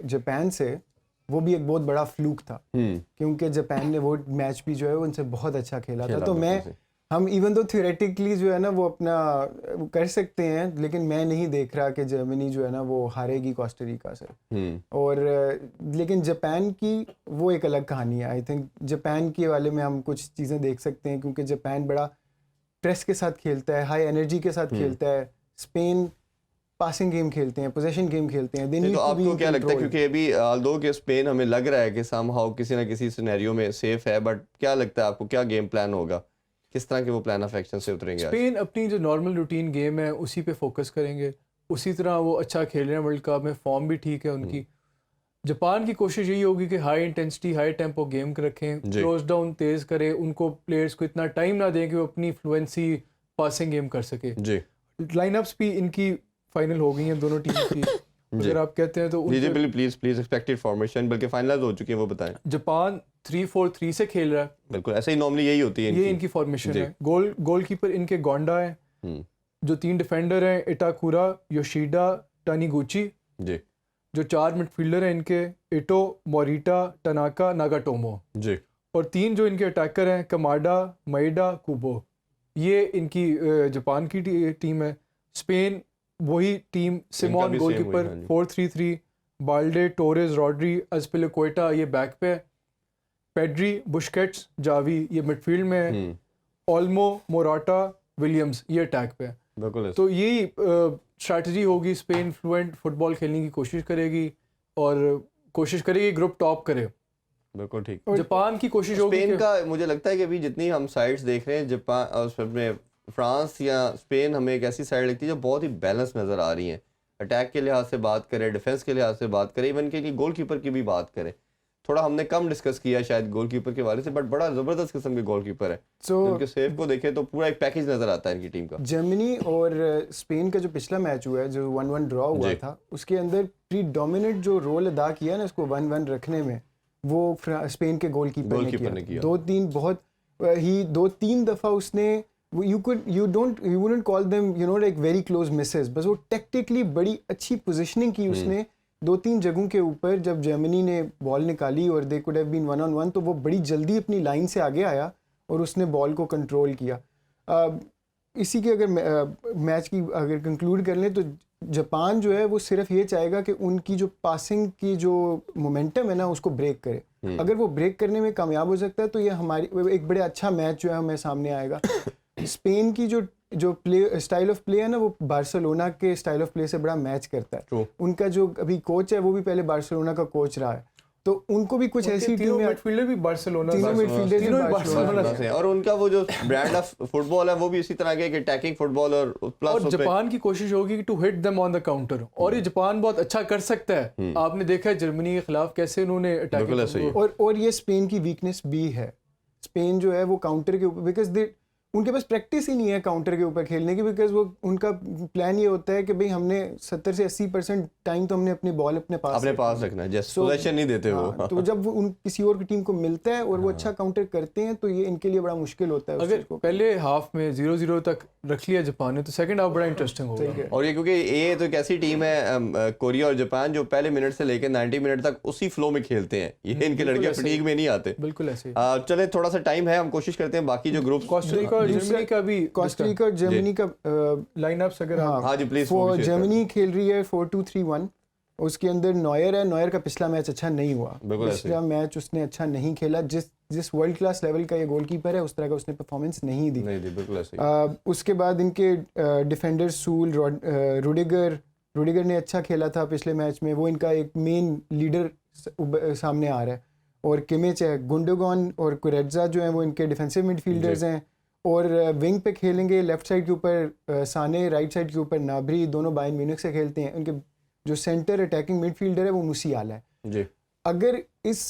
जापान से वो भी एक बहुत बड़ा फ्लूक था, क्योंकि जापान ने वो मैच भी जो है उनसे बहुत अच्छा खेला था। तो मैं हम इवन तो थियोरेटिकली जो है ना वो अपना कर सकते हैं, लेकिन मैं नहीं देख रहा कि जर्मनी जो है ना वो हारेगी कोस्टा रिका से। और लेकिन जापान की वो एक अलग कहानी है। आई थिंक जापान के वाले में हम कुछ चीज़ें देख सकते हैं, क्योंकि जापान बड़ा प्रेस के साथ खेलता है, हाई एनर्जी के साथ खेलता है। स्पेन पासिंग गेम खेलते हैं, पोजीशन गेम खेलते हैं। तो आपको क्या लगता है, क्योंकि अभी ऑल्दो के स्पेन हमें लग रहा है कि समहाउ किसी ना किसी सिनेरियो में सेफ है, बट क्या लगता है आपको, क्या गेम प्लान होगा, किस तरह के वो प्लान ऑफ एक्शन से उतरेंगे आज? स्पेन अपनी जो नॉर्मल रूटीन गेम है उसी पे फोकस करेंगे, उसी तरह वो अच्छा खेल रहे हैं, वर्ल्ड कप में फॉर्म भी ठीक है उनकी। जापान की कोशिश यही होगी कि high intensity high tempo game रखें, क्लोज डाउन तेज करें, उनको प्लेयर्स को इतना टाइम ना दें कि वो अपनी फ्लुएंसी पासिंग गेम कर सके। जी, लाइनअप्स भी इनकी फाइनल हो गई हैं दोनों टीम की। अगर आप कहते हैं तो जी प्लीज एक्सपेक्टेड फॉर्मेशन, बल्कि फाइनल हो चुकी है, वो बताएं। जापान 3-4-3 से खेल रहा है, बिल्कुल ऐसे ही नॉर्मली यही होती है ये इनकी फॉर्मेशन है। गोलकीपर इनके गोंडा है, जो 3 डिफेंडर हैं इटाकुरा, योशिडा, टानीगुची। जी, जो 4 मिडफील्डर हैं इनके इटो, मोरिटा, टनाका, नागाटोमो। जी, और 3 जो इनके अटैकर हैं कमाडा, माइडा, कुबो। ये इनकी जापान की टीम है। स्पेन वही टीम, सिमोन भी गोलकीपर, same वही, 4-3-3, बाल्डे, टोरेज, रॉड्री, अज़पीलिक्वेटा ये बैक पे, पेड्री, बुस्केट्स, जावी ये मिडफील्ड में है, ओल्मो, मोराटा, विलियम्स ये अटैक पे है। बिल्कुल। तो यही स्ट्रैटेजी होगी। स्पेन फ्लुएंट फुटबॉल खेलने की कोशिश करेगी और कोशिश करेगी ग्रुप टॉप करे। बिल्कुल ठीक। जापान की कोशिश होगी स्पेन का मुझे लगता है कि अभी जितनी हम साइड्स देख रहे हैं, जापान और उसमें फ्रांस या स्पेन हमें एक ऐसी साइड लगती है जो बहुत ही बैलेंस नज़र आ रही है। अटैक के लिहाज से बात करें, डिफेंस के लिहाज से बात करें, इवन के गोलकीपर की भी बात करें, थोड़ा हमने कम डिस्कस किया शायद गोलकीपर के बारे से, बट बड़ा ज़बरदस्त किस्म के गोलकीपर है। तो उनके सेव को देखें तो पूरा एक पैकेज नज़र आता है इनकी टीम का। जर्मनी और स्पेन का जो पिछला मैच हुआ है, जो 1-1 ड्रॉ हुआ था, उसके अंदर प्रीडोमिनेंट जो रोल अदा किया ना इसको 1-1 रखने में, वो स्पेन के गोलकीपर ने किया। 2-3 दफ़ा उसने you wouldn't call them like very close misses, बस वो टेक्टिकली बड़ी अच्छी पोजीशनिंग की उसने 2-3 जगहों के ऊपर। जब जर्मनी ने बॉल निकाली और दे कुड हैव बीन 1-on-1, तो वो बड़ी जल्दी अपनी लाइन से आगे आया और उसने बॉल को कंट्रोल किया। इसी के अगर मैच की अगर कंक्लूड कर लें तो जापान जो है वो सिर्फ ये चाहेगा कि उनकी जो पासिंग की जो मोमेंटम है ना उसको ब्रेक करे। अगर वो ब्रेक करने में कामयाब हो सकता है तो ये हमारी एक बड़े अच्छा मैच जो है हमें सामने आएगा। स्पेन की जो प्ले स्टाइल ऑफ प्ले है ना वो बार्सिलोना के स्टाइल ऑफ प्ले से बड़ा मैच करता है। उनका जो अभी कोच है वो भी पहले बार्सिलोना का कोच रहा है, तो उनको भी कुछ ऐसी टीम है। मिडफील्डर भी बार्सिलोना, तीनों मिडफील्डर तीनों ही बार्सिलोना से, और उनका वो जो ब्रांड ऑफ फुटबॉल है वो भी इसी तरह के अटैकिंग फुटबॉल और प्लस। और जापान की कोशिश होगी to hit them on the counter, और ये जापान बहुत अच्छा कर सकता है। आपने देखा है जर्मनी के खिलाफ कैसे उन्होंने अटैक, और ये स्पेन की वीकनेस भी है स्पेन जो है वो काउंटर के ऊपर, बिकॉज दे उनके पास प्रैक्टिस ही नहीं है काउंटर के ऊपर खेलने की, बिकॉज वो उनका प्लान ये होता है कि भाई हमने 70 से 80% टाइम तो हमने अपनी बॉल अपने पास रखना है, जस्ट पोजीशन नहीं देते वो। हाँ, तो जब वो उन किसी और की टीम को मिलता है और वो अच्छा काउंटर करते हैं तो ये इनके लिए बड़ा मुश्किल होता है उस अगर चीज़ को। पहले हाफ में 0-0 तक रख लिया जापान ने तो सेकंड हाफ बड़ा इंटरेस्टिंग होगा। और ये क्योंकि ये तो एक ऐसी टीम है कोरिया और जापान जो पहले मिनट से लेकर 90 मिनट तक उसी फ्लो में खेलते हैं, ये इनके लड़के फटीग में नहीं आते। बिल्कुल ऐसे ही। चले थोड़ा सा टाइम है, हम कोशिश करते हैं बाकी जो ग्रुप कोस्टा और जर्मनी का भी कोस्टा और जर्मनी का लाइनअप्स अगर आप हाँ जी प्लीज। जर्मनी खेल रही है 4-2-3-1, उसके अंदर नॉयर है। नॉयर का पिछला मैच अच्छा नहीं हुआ, पिछला मैच उसने अच्छा नहीं खेला। जिस वर्ल्ड क्लास लेवल का ये गोलकीपर है उस तरह का उसने परफॉर्मेंस नहीं दी। बिल्कुल ऐसे। उसके बाद इनके डिफेंडर सूल, रुडिगर ने अच्छा खेला था पिछले मैच में, वो इनका एक मेन लीडर सामने आ रहा है। और किमिच है, गुंडोगॉन और कुरेट्जा जो है वो इनके डिफेंसिव मिडफील्डर्स हैं। और विंग पे खेलेंगे लेफ्ट साइड के ऊपर साने, राइट साइड के ऊपर नाबरी, दोनों बायर्न म्यूनिख से खेलते हैं। उनके जो सेंटर अटैकिंग मिडफील्डर है वो मुसियाला है जी। अगर इस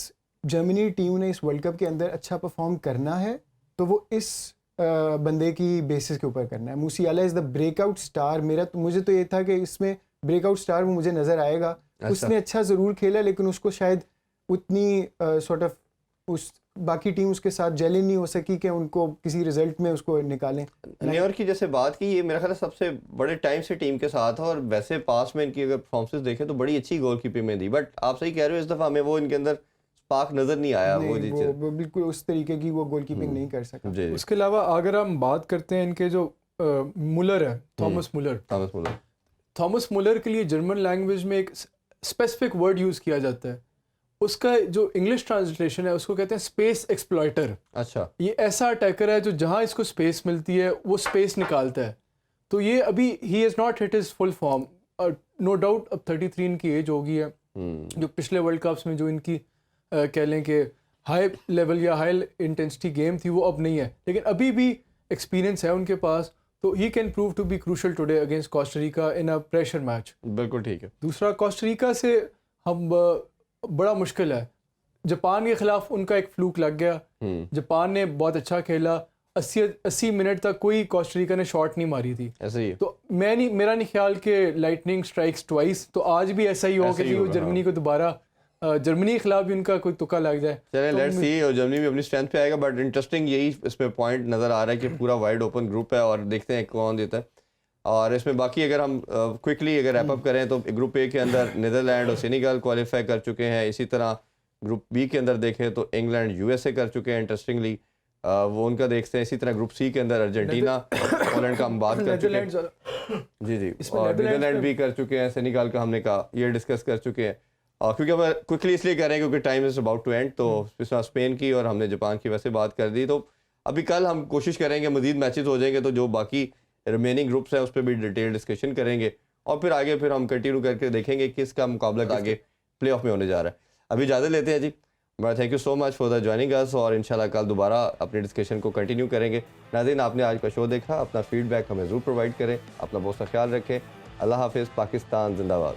जर्मनी टीम ने इस वर्ल्ड कप के अंदर अच्छा परफॉर्म करना है तो वो इस बंदे की बेसिस के ऊपर करना है। मुसियाला इज़ द ब्रेकआउट स्टार। मुझे तो ये था कि इसमें ब्रेकआउट स्टार वो मुझे नज़र आएगा। उसने अच्छा ज़रूर खेला लेकिन उसको शायद उतनी सॉर्ट ऑफ उस बाकी टीम उसके साथ जेल नहीं हो सकी कि उनको किसी रिजल्ट में उसको निकालें। न्यूयॉर्क की जैसे बात की, ये मेरा ख्याल है सबसे बड़े टाइम से टीम के साथ है और वैसे पास में इनकी अगर परफॉर्मेंस देखें तो बड़ी अच्छी गोलकीपिंग में दी, बट आप सही कह रहे हो इस दफ़ा हमें वो इनके अंदर स्पार्क नजर नहीं आया। वो बिल्कुल उस तरीके की वो गोलकीपिंग नहीं कर सका। उसके अलावा अगर हम बात करते हैं इनके जो मुलर है, थॉमस मुलर के लिए जर्मन लैंग्वेज में एक स्पेसिफिक वर्ड यूज़ किया जाता है, उसका जो इंग्लिश ट्रांसलेशन है उसको कहते हैं स्पेस एक्सप्लॉइटर। अच्छा, ये ऐसा अटैकर है जो जहाँ इसको स्पेस मिलती है वो स्पेस निकालता है। तो ये अभी ही has not hit his full form, no doubt अब 33 इनकी एज हो गई है। जो पिछले वर्ल्ड कप्स में जो इनकी कह लें कि हाई लेवल या हाई इंटेंसिटी गेम थी वो अब नहीं है, लेकिन अभी भी एक्सपीरियंस है उनके पास, तो he can prove to be crucial today against Costa Rica in a pressure match. बिल्कुल ठीक है। दूसरा, कोस्टा रिका से हम बड़ा मुश्किल है। जापान के खिलाफ उनका एक फ्लूक लग गया, जापान ने बहुत अच्छा खेला, 80 मिनट तक कोई कोस्टा रिका ने शॉट नहीं मारी थी। ऐसे ही तो मेरा नहीं ख्याल कि लाइटनिंग स्ट्राइक्स ट्वाइस, तो आज भी ऐसा ही हो कि वो जर्मनी को दोबारा जर्मनी के खिलाफ भी उनका कोई तुक्का लग जाए। चले लेट्स सी, और जर्मनी भी अपनी स्ट्रेंथ पे आएगा, बट इंटरेस्टिंग यही इसमें पॉइंट नज़र आ रहा है कि पूरा वाइड ओपन ग्रुप है और देखते हैं कौन देता है। और इसमें बाकी अगर हम क्विकली अगर रैप अप करें तो ग्रुप ए के अंदर नीदरलैंड और सेनेगल क्वालिफाई कर चुके हैं। इसी तरह ग्रुप बी के अंदर देखें तो इंग्लैंड यूएसए कर चुके हैं इंटरेस्टिंगली, वो उनका देखते हैं। इसी तरह ग्रुप सी के अंदर अर्जेंटीना पोलैंड का हम बात कर चुके हैं जी, और नीदरलैंड भी कर चुके हैं, सेनेगल का हमने कहा ये डिस्कस कर चुके हैं। और क्योंकि हम क्विकली इसलिए कर रहे हैं क्योंकि time is about to end, तो स्पेन की और हमने जापान की वैसे बात कर दी, तो अभी कल हम कोशिश करेंगे मजीद मैचेस हो जाएंगे तो जो बाकी रिमेनिंग ग्रुप्स हैं उस पर भी डिटेल डिस्कशन करेंगे और फिर आगे फिर हम कंटिन्यू करके देखेंगे किसका मुकाबला आगे प्ले ऑफ में होने जा रहा है। अभी इजाज़त लेते हैं जी, but thank you so much for the joining us, और इंशाल्लाह कल दोबारा अपनी डिस्कशन को कंटिन्यू करेंगे। नाज़रीन, आपने आज का शो देखा, अपना फीडबैक हमें ज़रूर प्रोवाइड करें, अपना बहुत सा ख्याल रखें। अल्लाह हाफिज़, पाकिस्तान जिंदाबाद।